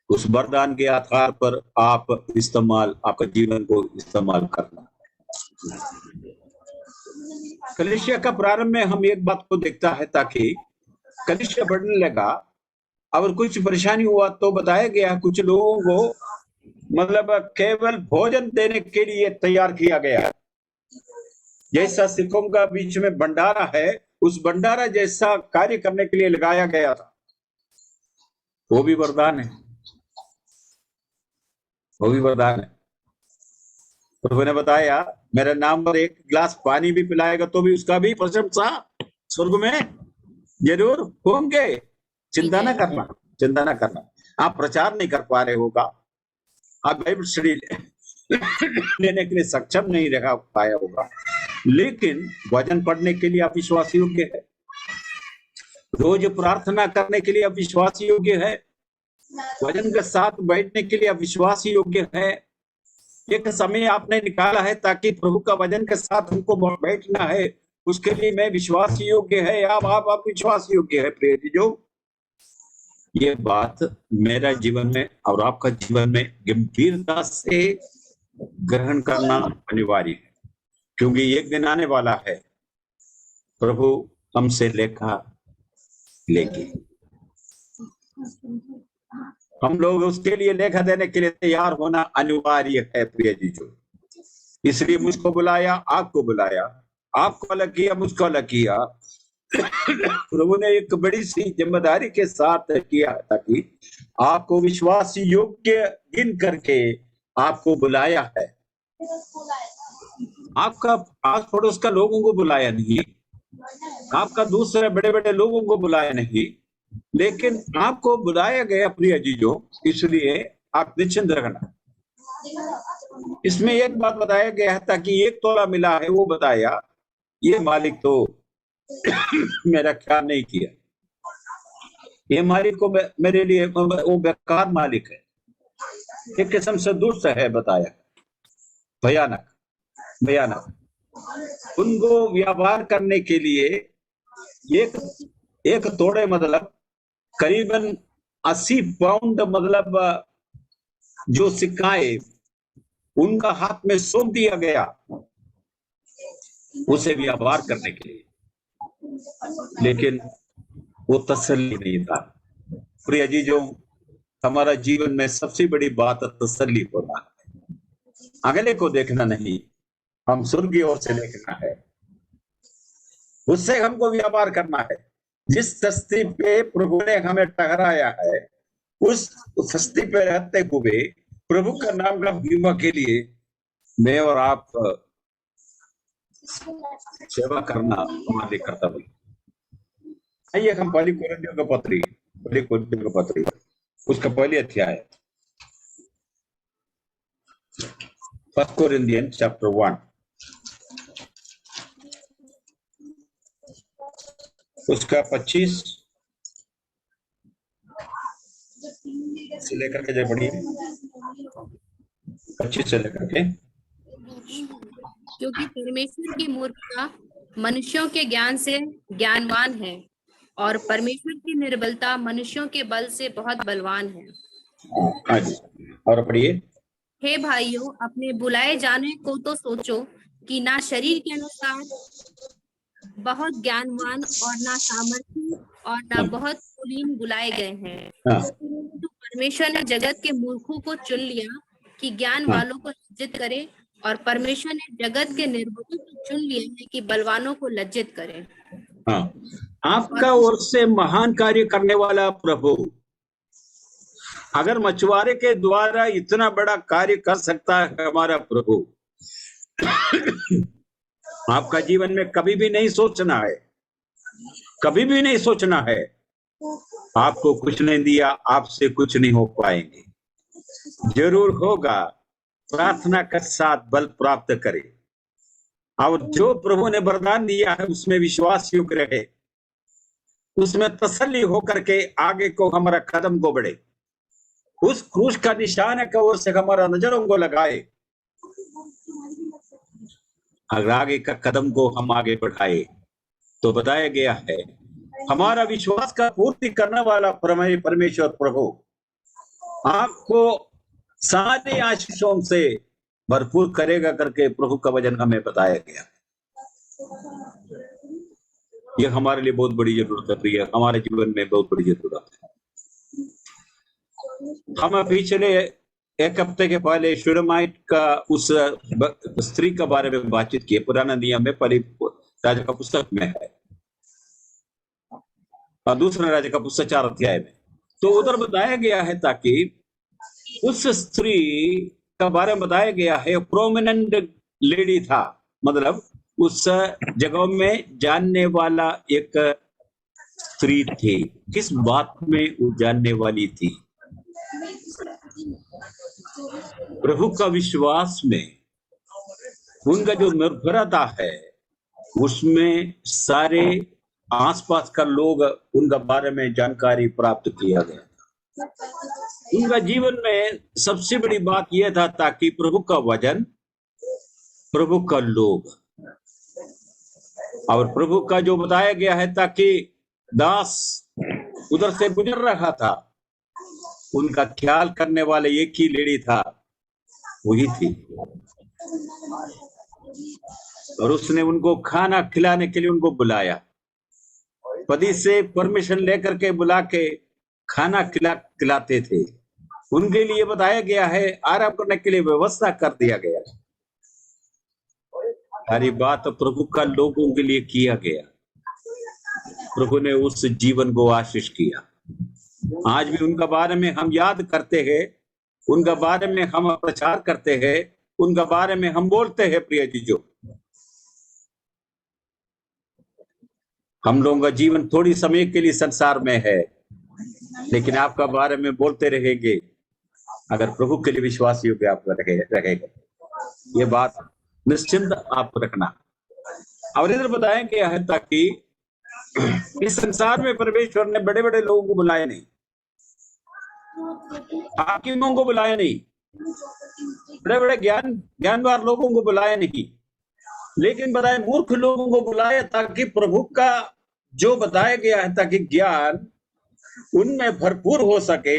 [SPEAKER 2] उस वरदान के आधार पर आप आपका जीवन को इस्तेमाल करना। कलीसिया का प्रारंभ में हम एक बात को देखता है, ताकि कलीसिया बढ़ने लगा और कुछ परेशानी हुआ तो बताया गया कुछ लोगों को मतलब केवल भोजन देने के लिए तैयार किया गया। जैसा सिखों का बीच में भंडारा है, उस भंडारा जैसा कार्य करने के लिए लगाया गया था। वो भी वरदान है, वो भी वरदान है। प्रभु ने बताया मेरे नाम पर 1 गिलास पानी भी पिलाएगा तो भी उसका भी प्रशंसा स्वर्ग में जरूर होंगे। चिंता ना करना, चिंता ना करना। आप प्रचार नहीं कर पा रहे होगा, आप बाइबल स्टडी लेने के लिए सक्षम नहीं रह पाया होगा, लेकिन वचन पढ़ने के लिए आप विश्वास योग्य है। रोज प्रार्थना करने के लिए आप विश्वास योग्य है। वचन के साथ बैठने के लिए आप विश्वास योग्य है। एक समय आपने निकाला है ताकि प्रभु का वचन के साथ हमको बैठना है, उसके लिए मैं विश्वास योग्य है। आप विश्वास योग्य है। प्रिय जो ये बात मेरा जीवन में और आपका जीवन में गंभीरता से ग्रहण करना अनिवार्य है, क्योंकि एक दिन आने वाला है, प्रभु हमसे लेखा लेंगे। हम लोग उसके लिए लेखा देने के लिए तैयार होना अनिवार्य है। प्रिय जीजो, इसलिए मुझको बुलाया, आपको बुलाया, आपको अलग किया, मुझको अलग किया। प्रभु ने एक बड़ी सी जिम्मेदारी के साथ किया ताकि आपको विश्वास योग्य गिन करके आपको बुलाया है। आपका आस पड़ोस का लोगों को बुलाया नहीं, आपका दूसरे बड़े बड़े लोगों को बुलाया नहीं, लेकिन आपको बुलाया गया प्रिय जीजो। इसलिए आप निश्चिंत रखना, इसमें एक बात बताया गया है, ताकि 1 तोला मिला है वो बताया, ये मालिक तो मेरा ख्याल नहीं किया, ये मालिक को मेरे लिए वो बेकार मालिक है, एक किस्म से दुष्ट है बताया, भयानक भयानक। उनको व्यापार करने के लिए एक तोड़े मतलब करीबन 80 पाउंड मतलब जो सिक्काएं उनका हाथ में सौंप दिया गया उसे व्यापार करने के लिए, लेकिन वो तसल्ली नहीं था। प्रिय जीजों, हमारा जीवन में सबसे बड़ी बात तसल्ली होना है, अगले को देखना नहीं, हम स्वर्गीय ओर से देखना है, उससे हमको व्यापार करना है। जिस सस्ती पे प्रभु ने हमें ठहराया है, उस सस्ती पे रहते हुए प्रभु का नाम का महिमा के लिए मैं और आप सेवा करना हमारे कर्तव्य। आइए हम पहली कोरिन्थियों का पत्री उसका पहले अध्याय 1 Corinthians chapter 1 उसका 25 से लेकर के जो पढ़िए 25 से लेकर के।
[SPEAKER 3] क्योंकि परमेश्वर की मूर्खता मनुष्यों के ज्ञान से ज्ञानवान है, और परमेश्वर की निर्बलता मनुष्यों के बल से बहुत बलवान है।
[SPEAKER 2] हाँ जी, और पढ़िए।
[SPEAKER 3] हे भाइयों, अपने बुलाए जाने को तो सोचो कि ना शरीर के अनुसार बहुत ज्ञानवान और ना सामर्थी और ना बहुत कुलीन बुलाए गए हैं, तो परमेश्वर ने जगत के मूर्खों को चुन लिया कि ज्ञान वालों को लज्जित करे, और परमेश्वर ने जगत के निर्बलों को चुन लिया है कि बलवानों को लज्जित करे।
[SPEAKER 2] हाँ, आपका ओर से महान कार्य करने वाला प्रभु अगर मछुआरे के द्वारा इतना बड़ा कार्य कर सकता है हमारा प्रभु, आपका जीवन में कभी भी नहीं सोचना है, कभी भी नहीं सोचना है आपको कुछ नहीं दिया, आपसे कुछ नहीं हो पाएंगे। जरूर होगा, प्रार्थना के साथ बल प्राप्त करे, और जो प्रभु ने वरदान दिया है उसमें विश्वास युक्त रहे, उसमें तसल्ली होकर के आगे को हमारा कदम को बढ़े, उस क्रूस का निशान की ओर से हमारा नजरों को लगाए, अगर आगे का कदम को हम आगे बढ़ाए। तो बताया गया है हमारा विश्वास का पूर्ति करने वाला परमेश्वर प्रभु आपको सारे आशीषों से भरपूर करेगा करके प्रभु का वचन हमें बताया गया। यह हमारे लिए बहुत बड़ी जरूरत है प्रिय, हमारे जीवन में बहुत बड़ी जरूरत है। हम पिछले एक हफ्ते के पहले शुरमाइट का उस स्त्री के बारे में बातचीत की, पुराना नियम में पहली राजा का पुस्तक में है और दूसरा राजा का पुस्तक 4 अध्याय में। तो उधर बताया गया है ताकि उस स्त्री का बारे में बताया गया है, प्रोमिनेंट लेडी था, मतलब उस जगह में जानने वाला एक स्त्री थी। किस बात में वो जानने वाली थी? प्रभु का विश्वास में उनका जो निर्भरता है उसमें सारे आसपास का लोग उनका बारे में जानकारी प्राप्त किया गया। उनका जीवन में सबसे बड़ी बात यह था ताकि प्रभु का वचन, प्रभु का लोग और प्रभु का जो बताया गया है, ताकि दास उधर से गुजर रहा था, उनका ख्याल करने वाले एक ही लेडी था, वही थी, और उसने उनको खाना खिलाने के लिए उनको बुलाया। पति से परमिशन लेकर के बुला के खाना खिलाते थे। उनके लिए बताया गया है आराम करने के लिए व्यवस्था कर दिया गया। सारी बात प्रभु का लोगों के लिए किया गया। प्रभु ने उस जीवन को आशीष किया। आज भी उनका बारे में हम याद करते हैं, उनका बारे में हम प्रचार करते हैं, उनका बारे में हम बोलते हैं। प्रिय जीजो, हम लोगों का जीवन थोड़ी समय के लिए संसार में है, लेकिन आपका बारे में बोलते रहेंगे अगर प्रभु के लिए विश्वास योग्य आप रहेगा। ये बात निश्चिंत आप रखना। और इधर बताएं क्या है, ताकि इस संसार में परमेश्वर ने बड़े बड़े लोगों को बुलाया नहीं, हाकिमों को बुलाया नहीं, बड़े बड़े ज्ञानवान लोगों को बुलाया नहीं, लेकिन बताए मूर्ख लोगों को बुलाया, ताकि प्रभु का जो बताया गया है, ताकि ज्ञान उनमें भरपूर हो सके,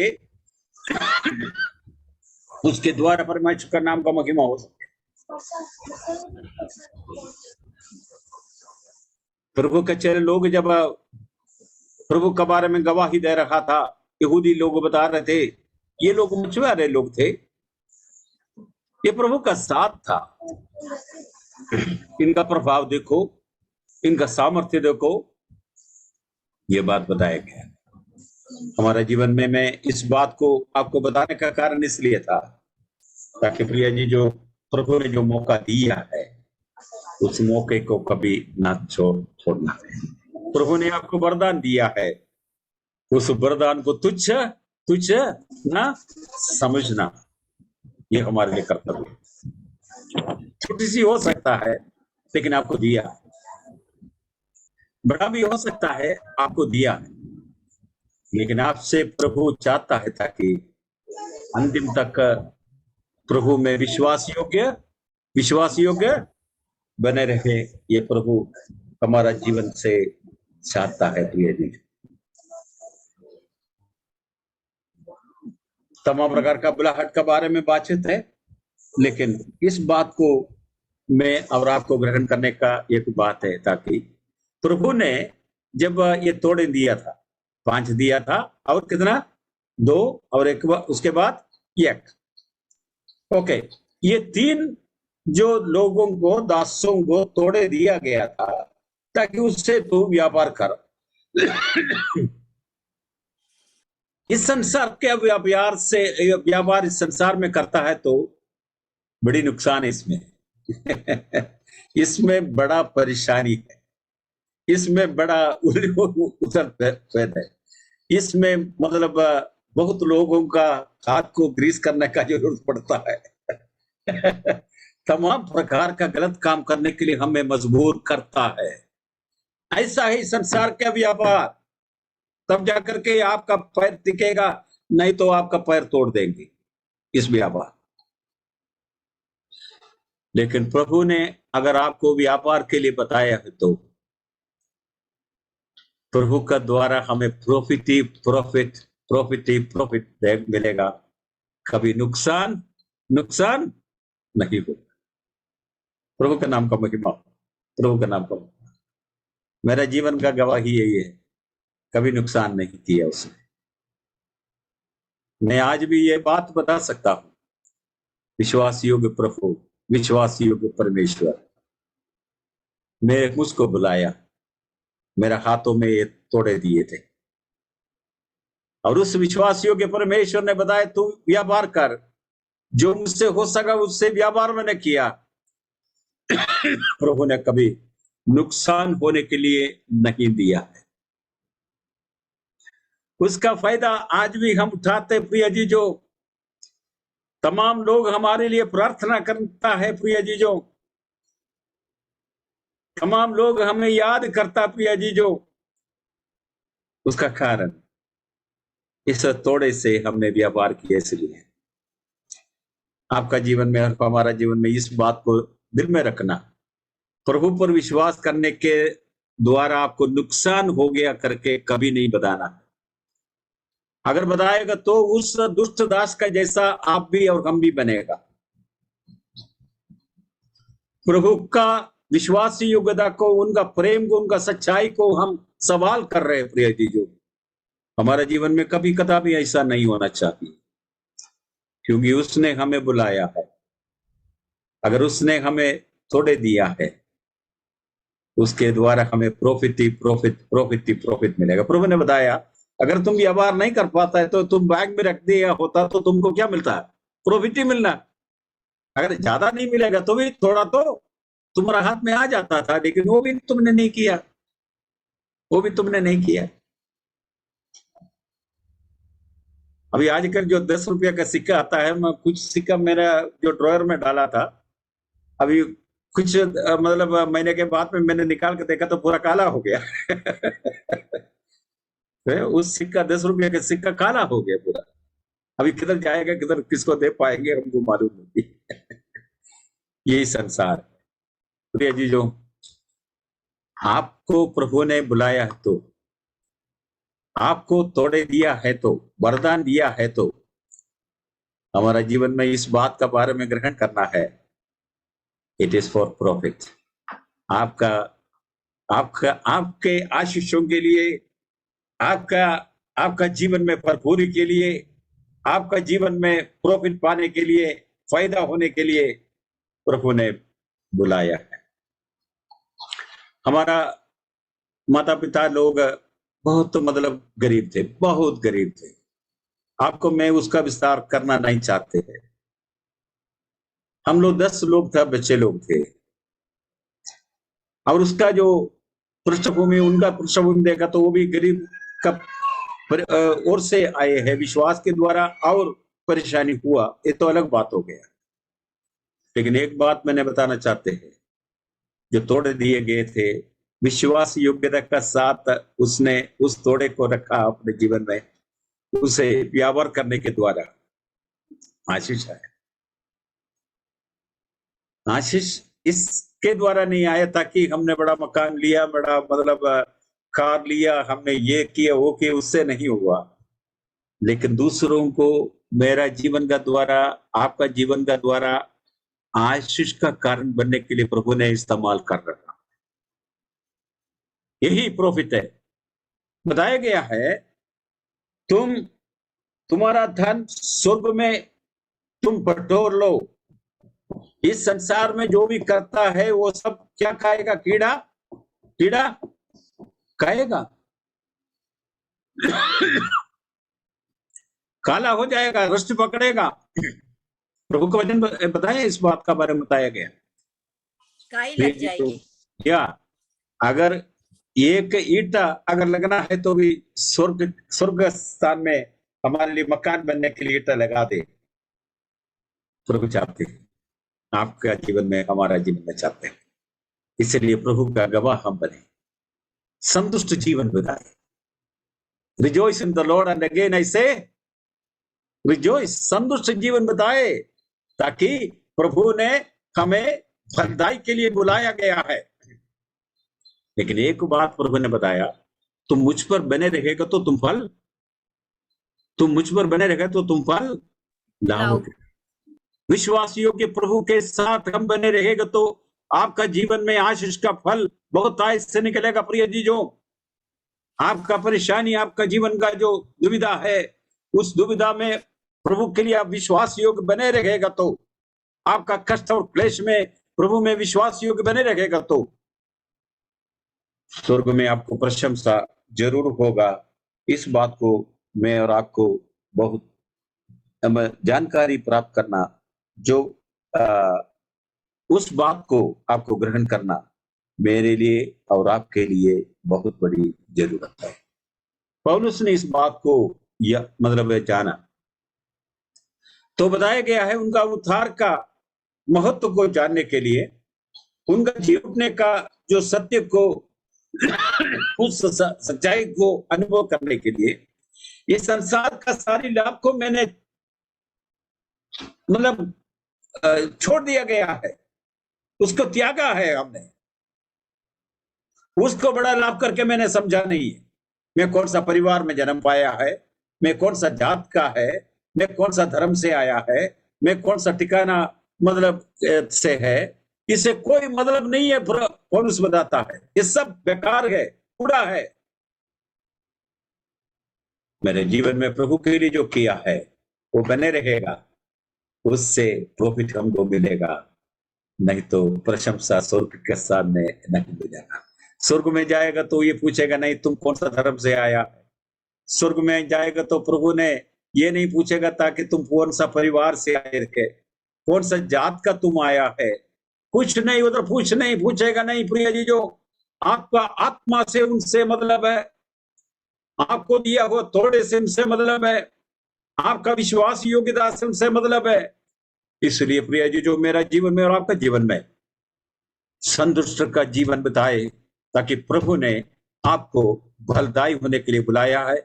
[SPEAKER 2] उसके द्वारा परमेश्वर का नाम का महिमा हो सके। प्रभु के चेहरे लोग जब प्रभु के बारे में गवाही दे रहा था, यहूदी लोग बता रहे थे ये लोग मछुआरे लोग थे, ये प्रभु का साथ था। इनका प्रभाव देखो, इनका सामर्थ्य देखो, ये बात बताया गया। हमारे जीवन में मैं इस बात को आपको बताने का कारण इसलिए था, ताकि प्रिय जी जो प्रभु ने जो मौका दिया है, उस मौके को कभी ना छोड़ना है। प्रभु ने आपको वरदान दिया है, उस वरदान को तुच्छ ना समझना, ये हमारे लिए कर्तव्य है। छोटी सी हो सकता है लेकिन आपको दिया है, बड़ा भी हो सकता है आपको दिया है, लेकिन आपसे प्रभु चाहता है ताकि अंतिम तक प्रभु में विश्वास योग्य बने रहे। ये प्रभु हमारा जीवन से चाहता है। प्रिय जी, तमाम प्रकार का बुलाहट के बारे में बातचीत है, लेकिन इस बात को मैं और आपको ग्रहण करने का एक बात है, ताकि प्रभु ने जब ये तोड़े दिया था, 5 दिया था और कितना 2 और एक उसके बाद 1, ओके, ये 3 जो लोगों को दासों को तोड़े दिया गया था, ताकि उससे तू व्यापार कर। इस संसार के व्यापार इस संसार में करता है तो बड़ी नुकसान है इसमें। इसमें बड़ा परेशानी है, इसमें बड़ा उधर है, इसमें मतलब बहुत लोगों का हाथ को ग्रीस करने का जरूरत पड़ता है। तमाम प्रकार का गलत काम करने के लिए हमें मजबूर करता है। ऐसा ही संसार का व्यापार, तब जाकर के आपका पैर टिकेगा, नहीं तो आपका पैर तोड़ देंगे इस व्यापार। लेकिन प्रभु ने अगर आपको व्यापार के लिए बताया है, तो प्रभु का द्वारा हमें प्रॉफिट मिलेगा, कभी नुकसान नहीं होगा। प्रभु का नाम का महिमा, प्रभु का नाम का महिमा। मेरा जीवन का गवाही यही है, कभी नुकसान नहीं किया उसने। मैं आज भी ये बात बता सकता हूं, विश्वास योग्य प्रभु, विश्वास योग्य परमेश्वर मेरे मुझको बुलाया, मेरे हाथों में ये तोड़े दिए थे, और उस विश्वास योग्य परमेश्वर ने बताया तू व्यापार कर, जो मुझसे हो सका उससे व्यापार मैंने किया। प्रभु ने कभी नुकसान होने के लिए नहीं दिया है। उसका फायदा आज भी हम उठाते। प्रिय जी, जो तमाम लोग हमारे लिए प्रार्थना करता है, प्रिय जी, जो तमाम लोग हमें याद करता, प्रिय जी, जो उसका कारण इस तोड़े से हमने व्यापार किया। इसलिए आपका जीवन में और हमारा जीवन में इस बात को दिल में रखना, प्रभु पर विश्वास करने के द्वारा आपको नुकसान हो गया करके कभी नहीं बताना। अगर बताएगा तो उस दुष्ट दास का जैसा आप भी और हम भी बनेगा। प्रभु का विश्वासी योग्यता को, उनका प्रेम को, उनका सच्चाई को हम सवाल कर रहे हैं। प्रिय जी, जो हमारे जीवन में कभी कदापि ऐसा नहीं होना चाहिए, क्योंकि उसने हमें बुलाया है। अगर उसने हमें थोड़े दिया है, उसके द्वारा हमें प्रॉफिट मिलेगा। प्रभु ने बताया अगर तुम व्यापार नहीं कर पाता है तो तुम बैग में रख दिया होता तो तुमको क्या मिलता है? प्रॉफिट ही मिलना। अगर ज्यादा नहीं मिलेगा तो भी थोड़ा तो तुम्हारा हाथ में आ जाता था, लेकिन वो भी तुमने नहीं किया, वो भी तुमने नहीं किया। अभी आजकल जो 10 रुपया का सिक्का आता है, मैं कुछ सिक्का मेरा जो ड्रॉयर में डाला था, अभी कुछ मतलब महीने के बाद में मैंने निकाल के देखा तो पूरा काला हो गया। उस सिक्का 10 रुपये का सिक्का काला हो गया पूरा। अभी किधर जाएगा, किधर किसको दे पाएंगे हमको मालूम नहीं। यही संसार है। प्रिय जीजो, आपको प्रभु ने बुलाया है तो, आपको तोड़े दिया है तो, वरदान दिया है तो हमारा जीवन में इस बात का बारे में ग्रहण करना है। It is for profit. आपका आपका आपके आशीषों के लिए, आपका जीवन में भरपूरी के लिए, आपका जीवन में प्रॉफिट पाने के लिए, फायदा होने के लिए प्रभु ने बुलाया है। हमारा माता पिता लोग बहुत मतलब गरीब थे, बहुत गरीब थे। आपको मैं उसका विस्तार करना नहीं चाहते हैं। हम लोग 10 लोग थे, बच्चे लोग थे, और उसका जो पृष्ठभूमि, उनका पृष्ठभूमि देखा तो वो भी गरीब का ओर से आए हैं, विश्वास के द्वारा और परेशानी हुआ, ये तो अलग बात हो गया। लेकिन एक बात मैंने बताना चाहते हैं, जो तोड़े दिए गए थे, विश्वास योग्यता का साथ उसने उस तोड़े को रखा अपने जीवन में, उसे व्यापार करने के द्वारा आशीष है। आशीष इसके द्वारा नहीं आया ताकि हमने बड़ा मकान लिया, बड़ा मतलब कार लिया, हमने ये किया वो किया, उससे नहीं हुआ। लेकिन दूसरों को मेरा जीवन का द्वारा, आपका जीवन का द्वारा आशीष का कारण बनने के लिए प्रभु ने इस्तेमाल कर रखा। यही प्रॉफिट है। बताया गया है, तुम्हारा धन स्वर्ग में तुम बटोर लो। इस संसार में जो भी करता है वो सब क्या खाएगा? कीड़ा खाएगा, काला हो जाएगा, रस्ट पकड़ेगा। प्रभु का वचन बताया, इस बात का बारे में बताया गया।
[SPEAKER 4] काई लग जाएगी।
[SPEAKER 2] या अगर एक ईटा अगर लगना है तो भी स्वर्ग स्थान में हमारे लिए मकान बनने के लिए ईटा लगा दे। प्रभु चाहते हैं आपका जीवन में, हमारा जीवन में चाहते हैं। इसलिए प्रभु का गवाह हम बने, संतुष्ट जीवन बिताए। Rejoice in the Lord, and again I से रिजॉइस। संतुष्ट जीवन बिताए, ताकि प्रभु ने हमें फलदाई के लिए बुलाया गया है। लेकिन एक बात प्रभु ने बताया, तुम मुझ पर बने रहेगा तो तुम मुझ पर बने रहेगा तो तुम फल लाओगे। विश्वास योग्य प्रभु के साथ हम बने रहेगा तो आपका जीवन में आशीष का फल बहुत आय से निकलेगा। प्रिय जीजों, आपका परेशानी, आपका जीवन का जो दुविधा है, उस दुविधा में प्रभु के लिए आप विश्वास योग्य बने रहेगा तो, आपका कष्ट और क्लेश में प्रभु में विश्वास योग्य बने रहेगा तो स्वर्ग में आपको प्रशंसा जरूर होगा। इस बात को मैं और आपको बहुत जानकारी प्राप्त करना, जो उस बात को आपको ग्रहण करना मेरे लिए और आपके लिए बहुत बड़ी जरूरत है। पौलुस ने इस बात को मतलब जाना, तो बताया गया है उनका उद्धार का महत्व को जानने के लिए, उनका जीवने का जो सत्य को, उस सच्चाई को अनुभव करने के लिए, इस संसार का सारी लाभ को मैंने मतलब छोड़ दिया गया है, उसको त्यागा है हमने। उसको बड़ा लाभ करके मैंने समझा नहीं है मैं कौन सा परिवार में जन्म पाया है, मैं कौन सा जात का है, मैं कौन सा धर्म से आया है, मैं कौन सा ठिकाना मतलब से है, इसे कोई मतलब नहीं है। पौलुस बताता है ये सब बेकार है, कूड़ा है। मेरे जीवन में प्रभु के लिए जो किया है वो बने रहेगा, उससे प्रॉफिट हमको मिलेगा, नहीं तो प्रशंसा स्वर्ग के सामने नहीं मिलेगा। स्वर्ग में जाएगा तो ये पूछेगा नहीं तुम कौन सा धर्म से आया है। स्वर्ग में जाएगा तो प्रभु ने ये नहीं पूछेगा ताकि तुम कौन सा परिवार से आए थे, कौन सा जात का तुम आया है, कुछ नहीं उधर पूछेगा नहीं। प्रिय जी, जो आपका आत्मा से उनसे मतलब है, आपको दिया हुआ थोड़े से उनसे मतलब है, आपका विश्वास योग्यता से उनसे मतलब है, इसलिए प्रिय जी, जो मेरा जीवन में और आपका जीवन में संतुष्ट का जीवन बिताए, ताकि प्रभु ने आपको फलदायी होने के लिए बुलाया है,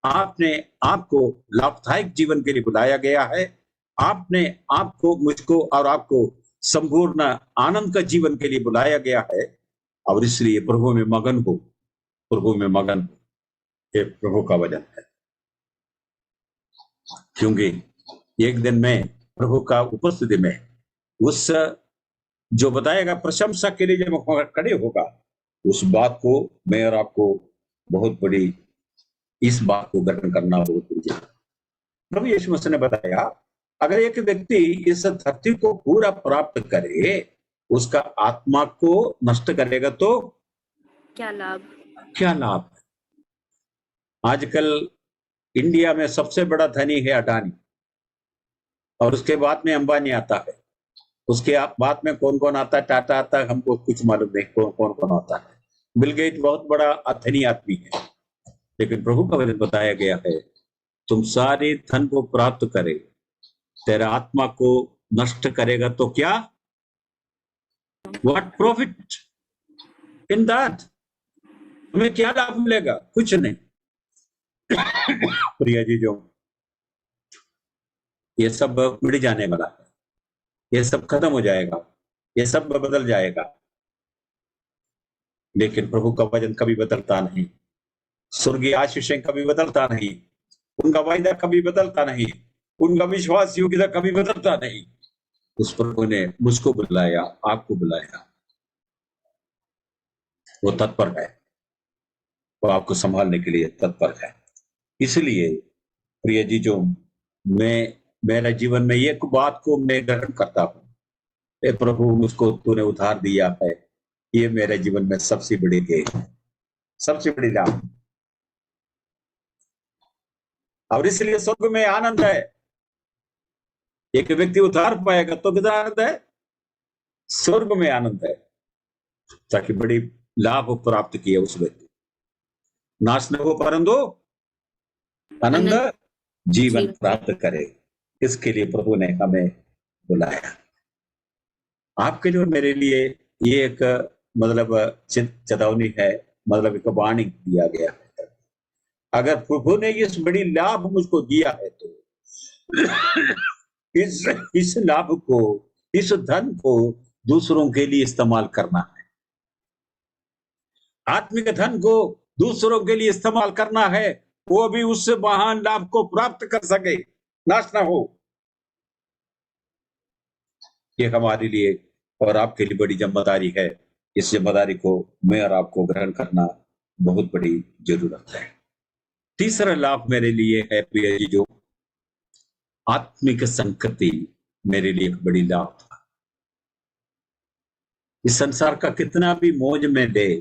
[SPEAKER 2] आपने आपको लाभदायक जीवन के लिए बुलाया गया है, आपने आपको, मुझको और आपको संपूर्ण आनंद का जीवन के लिए बुलाया गया है। और इसलिए प्रभु में मगन हो, प्रभु में मगन हो, ये प्रभु का वचन है। क्योंकि एक दिन में प्रभु का उपस्थिति में उस जो बताएगा प्रशंसा के लिए जब खड़े होगा, उस बात को मैं और आपको बहुत बड़ी, इस बात को ग्रहण करना बहुत बड़ी। प्रभु यीशु मसीह ने बताया, अगर एक व्यक्ति इस धरती को पूरा प्राप्त करे, उसका आत्मा को नष्ट करेगा तो
[SPEAKER 3] क्या लाभ?
[SPEAKER 2] क्या लाभ? आजकल इंडिया में सबसे बड़ा धनी है अडानी, और उसके बाद में अंबानी आता है, उसके बाद में कौन कौन आता है, टाटा आता है, हमको कुछ मालूम नहीं कौन कौन आता है। बिल गेट बहुत बड़ा धनी आदमी है, लेकिन प्रभु का वचन बताया गया है, तुम सारे धन को प्राप्त करे, तेरा आत्मा को नष्ट करेगा तो क्या? What profit in that? तुम्हें क्या लाभ मिलेगा? कुछ नहीं। प्रिया जी, जो ये सब मिट जाने वाला है, ये सब खत्म हो जाएगा, ये सब बदल जाएगा, लेकिन प्रभु का वचन कभी बदलता नहीं, स्वर्गीय आशीषें कभी बदलता नहीं, उनका वायदा कभी बदलता नहीं, उनका विश्वास योग्यता कभी बदलता नहीं। उस प्रभु ने मुझको बुलाया, आपको बुलाया, वो तत्पर है, वो आपको संभालने के लिए तत्पर है। इसलिए प्रिय जी, जो मेरा जीवन में एक बात को मैं ग्रहण करता हूं, ए प्रभु, मुझको तूने उधार दिया है, ये मेरे जीवन में सबसे बड़ी गेट है, सबसे बड़ी लाभ। और इसलिए स्वर्ग में आनंद है। एक व्यक्ति उधार पाएगा तो कितना आनंद है? स्वर्ग में आनंद है, ताकि बड़ी लाभ प्राप्त किया उस व्यक्ति, नाश न हो परंतु आनंद जीवन प्राप्त करे। इसके लिए प्रभु ने हमें बुलाया। आपके लिए मेरे लिए ये एक मतलब चेतावनी है, मतलब एक वाणी दिया गया है। अगर प्रभु ने इस बड़ी लाभ मुझको दिया है तो इस लाभ को, इस धन को दूसरों के लिए इस्तेमाल करना है। आत्मिक धन को दूसरों के लिए इस्तेमाल करना है, वो भी उस महान लाभ को प्राप्त कर सके, नाश ना हो। ये हमारे लिए और आपके लिए बड़ी जिम्मेदारी है। इस जिम्मेदारी को मैं और आपको ग्रहण करना बहुत बड़ी जरूरत है। तीसरा लाभ मेरे लिए है प्रिय जी, जो आत्मिक संगति मेरे लिए एक बड़ी लाभ था। इस संसार का कितना भी मौज में ले,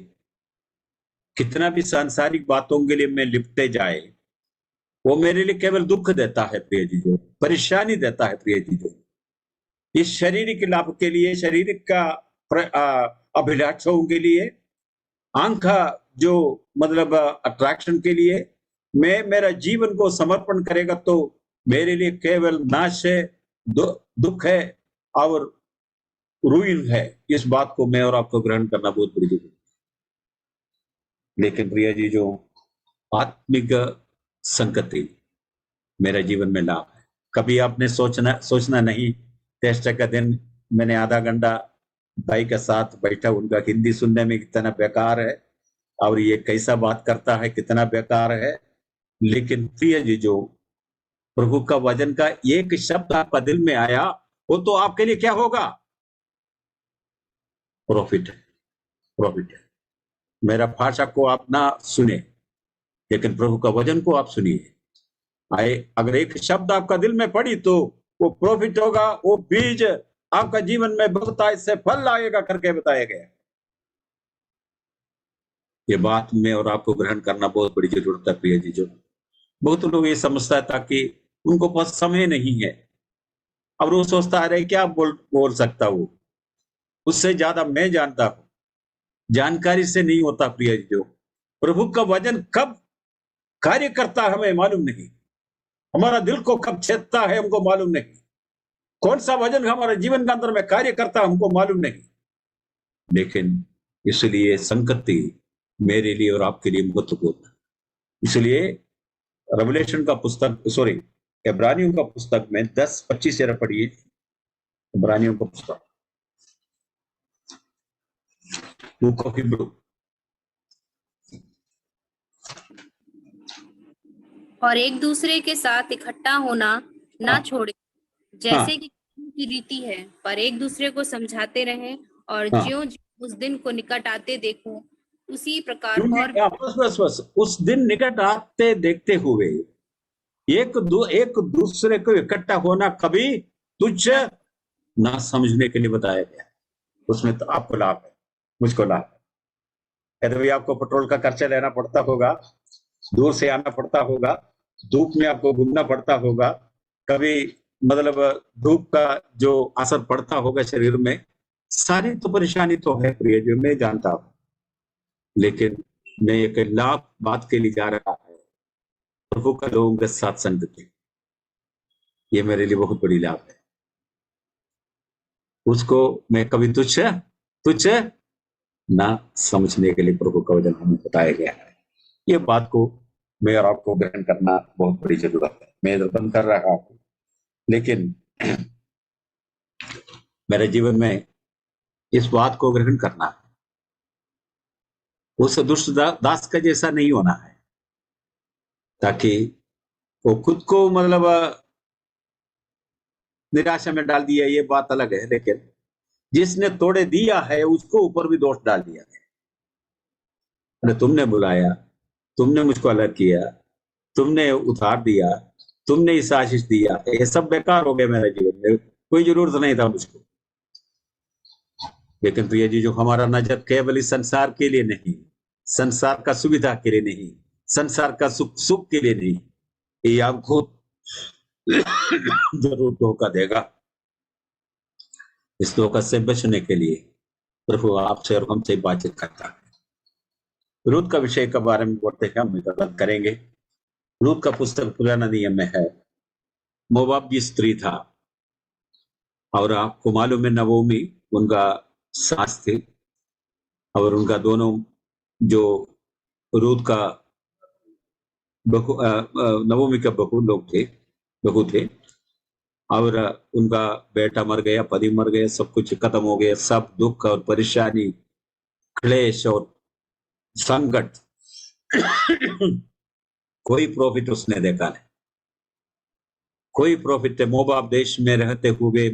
[SPEAKER 2] कितना भी सांसारिक बातों के लिए मैं लिपटे जाए, वो मेरे लिए केवल दुख देता है प्रिय जी, जो परेशानी देता है प्रिय जी। जो इस शारीरिक लाभ के लिए, शारीरिक का अभिलाषाओं के लिए, आंख जो मतलब अट्रैक्शन के लिए मैं मेरा जीवन को समर्पण करेगा तो मेरे लिए केवल नाश है, दुख है और रुइन है। इस बात को मैं और आपको ग्रहण करना बहुत बड़ी जरूरत है। लेकिन प्रिया जी, जो आत्मिक संगति मेरा जीवन में लाभ है। कभी आपने सोचना नहीं, टेस्ट का दिन मैंने आधा घंटा भाई के साथ बैठा, उनका हिंदी सुनने में कितना बेकार है और ये कैसा बात करता है, कितना बेकार है। लेकिन प्रिय जी, जो प्रभु का वचन का एक शब्द आपका दिल में आया, वो तो आपके लिए क्या होगा? प्रॉफिट है, प्रॉफिट है। मेरा भाषा को आप ना सुने, लेकिन प्रभु का वचन को आप सुनिए। अगर एक शब्द आपका दिल में पड़ी तो वो प्रॉफिट होगा, वो बीज आपका जीवन में बहुतायत से फल लाएगा करके बताया गया। ये बात में और आपको ग्रहण करना बहुत बड़ी जरूरत है प्रिय जी। जो बहुत लोग ये समझता है ताकि उनको पास समय नहीं है और वो सोचता है क्या बोल सकता हूँ, उससे ज्यादा मैं जानता हूं। जानकारी से नहीं होता प्रिय जी। जो प्रभु का वचन कब कार्य करता है हमें मालूम नहीं, हमारा दिल को कब छेदता है हमको मालूम नहीं। कौन सा वजन हमारे जीवन के अंदर में कार्य करता हमको मालूम नहीं, लेकिन इसलिए संगति मेरे लिए और आपके लिए महत्वपूर्ण। इसलिए रेवलेशन का पुस्तक, सॉरी, इब्रानियों का पुस्तक में 10:25 जरा पढ़िए। इब्रानियों का पुस्तक, बुक ऑफ हिब्रू।
[SPEAKER 3] और एक दूसरे के साथ इकट्ठा होना ना
[SPEAKER 2] हाँ।
[SPEAKER 3] छोड़े,
[SPEAKER 2] हाँ।
[SPEAKER 3] जैसे कि की रीति है, पर एक दूसरे को समझाते रहें, और
[SPEAKER 2] हाँ।
[SPEAKER 3] ज्यों ज्यों उस दिन को निकट आते देखो, उसी प्रकार
[SPEAKER 2] क्योंकि
[SPEAKER 3] और
[SPEAKER 2] बस उस दिन निकट आते देखते हुए एक दूसरे को इकट्ठा होना कभी तुच्छ ना समझने के लिए बताया गया। उसमें तो आपको लाभ है, मुझको लाभ है। यदि आपको पेट्रोल का खर्चा लेना पड़ता होगा, दूर से आना पड़ता होगा, धूप में आपको घूमना पड़ता होगा, कभी मतलब धूप का जो असर पड़ता होगा शरीर में, सारी तो परेशानी तो है प्रिय, जो मैं जानता हूं, लेकिन मैं एक लाभ बात के लिए जा रहा है, प्रभु का लोगों के साथ संगति, ये मेरे लिए बहुत बड़ी लाभ है। उसको मैं कभी तुच्छ ना समझने के लिए प्रभु का वचन हमें बताया गया है। ये बात को मैं और आपको ग्रहण करना बहुत बड़ी जरूरत है। मैं इधर बंद कर रहा हूं, लेकिन मेरे जीवन में इस बात को ग्रहण करना है, उस दुष्ट दास का जैसा नहीं होना है, ताकि वो खुद को मतलब निराशा में डाल दिया, ये बात अलग है, लेकिन जिसने तोड़े दिया है उसको ऊपर भी दोष डाल दिया है। अरे तुमने बुलाया, तुमने मुझको अलग किया, तुमने उतार दिया, तुमने इस आशीष दिया, ये सब बेकार हो गया मेरे जीवन में, कोई जरूरत नहीं था मुझको। लेकिन प्रिय जी, जो हमारा नजर केवल इस संसार के लिए नहीं, संसार का सुविधा के लिए नहीं, संसार का सुख के लिए नहीं, ये आपको जरूर धोखा देगा। इस धोखा से बचने के लिए प्रभु आपसे और हमसे बातचीत करता है। रूत का विषय के बारे में बोलते हैं, हम बात करेंगे। रूत का पुस्तक पुराना नियम में है। मोवाबी स्त्री था, और आपको मालूम है नवोमी उनका सास थी, और उनका दोनों जो रूत का नवोमी का बहू थे, और उनका बेटा मर गया, पति मर गया, सब कुछ खत्म हो गया, सब दुख और परेशानी, क्लेश और संकट कोई प्रॉफिट उसने देखा नहीं, कोई प्रॉफिट। मोवाब देश में रहते हुए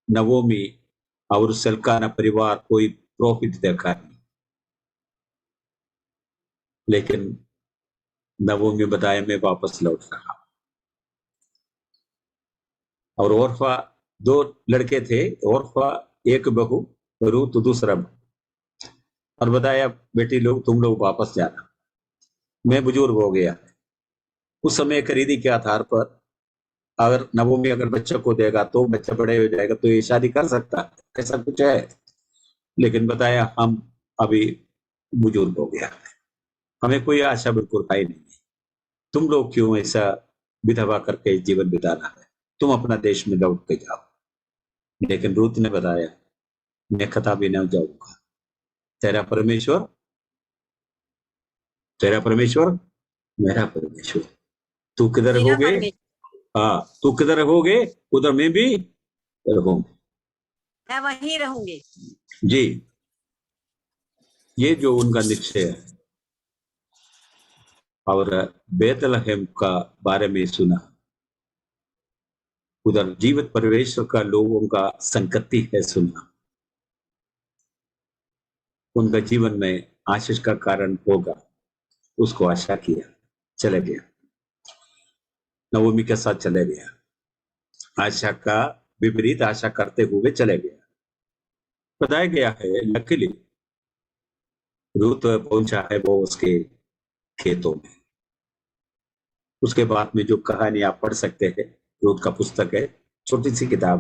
[SPEAKER 2] नवोमी और सल्काना परिवार कोई प्रॉफिट देखा नहीं, लेकिन नवोमी बताया मैं वापस लौट रहा। और ओरफा, दो लड़के थे, ओरफा एक बहू, रूत दूसरा बहू, और बताया बेटी लोग तुम लोग वापस जाना, मैं बुजुर्ग हो गया। उस समय खरीदी के आधार पर अगर नवोमी अगर बच्चे को देगा तो बच्चा बड़े हो जाएगा तो ये शादी कर सकता है, ऐसा कुछ है। लेकिन बताया हम अभी बुजुर्ग हो गया, हमें कोई आशा बिल्कुल है नहीं, तुम लोग क्यों ऐसा विधवा करके जीवन बिताना है, तुम अपना देश में लौट के जाओ। लेकिन रूत ने बताया मैं कथा भी न जाऊंगा, तेरा परमेश्वर मेरा परमेश्वर, तू किधर
[SPEAKER 4] मेरा
[SPEAKER 2] होगे,
[SPEAKER 4] परमेश्वर,
[SPEAKER 2] हाँ तू किधर होगे उधर मैं भी रहूंगा,
[SPEAKER 4] मैं वहीं रहूंगी।
[SPEAKER 2] जी। ये जो उनका निश्चय है। और बेतलहम का बारे में सुना, उधर जीवित परमेश्वर का लोगों का संगति है सुना, उनका जीवन में आशीष का कारण होगा, उसको आशा किया, चले गया, नवोमी के साथ चले गया, आशा का विपरीत आशा करते हुए चले गया। बताया गया है लकीली रूत पहुंचा है वो उसके खेतों में। उसके बाद में जो कहानी आप पढ़ सकते हैं, रूत का पुस्तक है, छोटी सी किताब,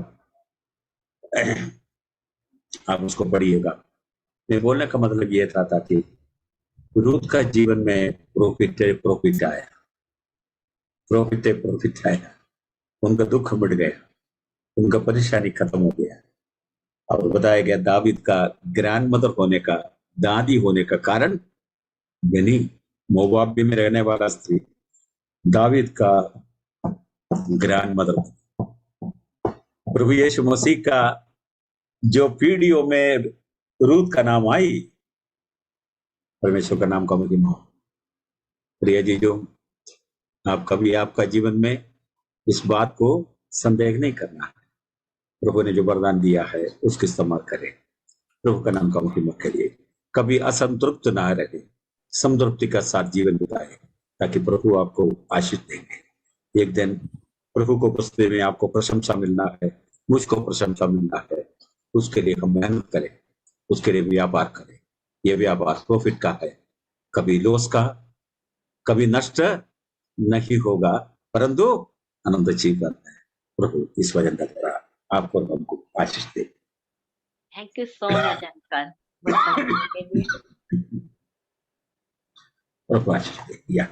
[SPEAKER 2] आप उसको पढ़िएगा। मैं बोलने का मतलब ये था ताकि रूत का जीवन में प्रॉफिट आया, उनका दुख मिट गया, उनका परेशानी खत्म हो गया। और बताया गया दावीद का ग्रैंड मदर होने का, दादी होने का कारण यानी मोवाब में रहने वाला स्त्री दावीद का ग्रैंड मदर। प्रभु यीशु मसीह का जो पीढ़ियों में रूत का नाम आई, परमेश्वर का नाम का महिमा हो। प्रिय जीजों, आप कभी आपका जीवन में इस बात को संदेह नहीं करना है। प्रभु ने जो वरदान दिया है उसके इस्तेमाल करें, प्रभु का नाम का महिमा करिए। कभी असंतृप्त ना रहे, संतृप्ति का साथ जीवन बिताए, ताकि प्रभु आपको आशीष देंगे। एक दिन प्रभु को उपस्थिति में आपको प्रशंसा मिलना है, मुझको प्रशंसा मिलना है। उसके लिए हम मेहनत करें, उसके लिए व्यापार करें। यह व्यापार प्रॉफिट का है, कभी लॉस का, कभी नष्ट नहीं होगा, परंतु आनंद जीवन है। प्रभु इस वचन का द्वारा आपको और हमको आशीष दे।
[SPEAKER 4] Thank you so much uncle बताने के लिए।
[SPEAKER 2] प्रभु आशीष दे। या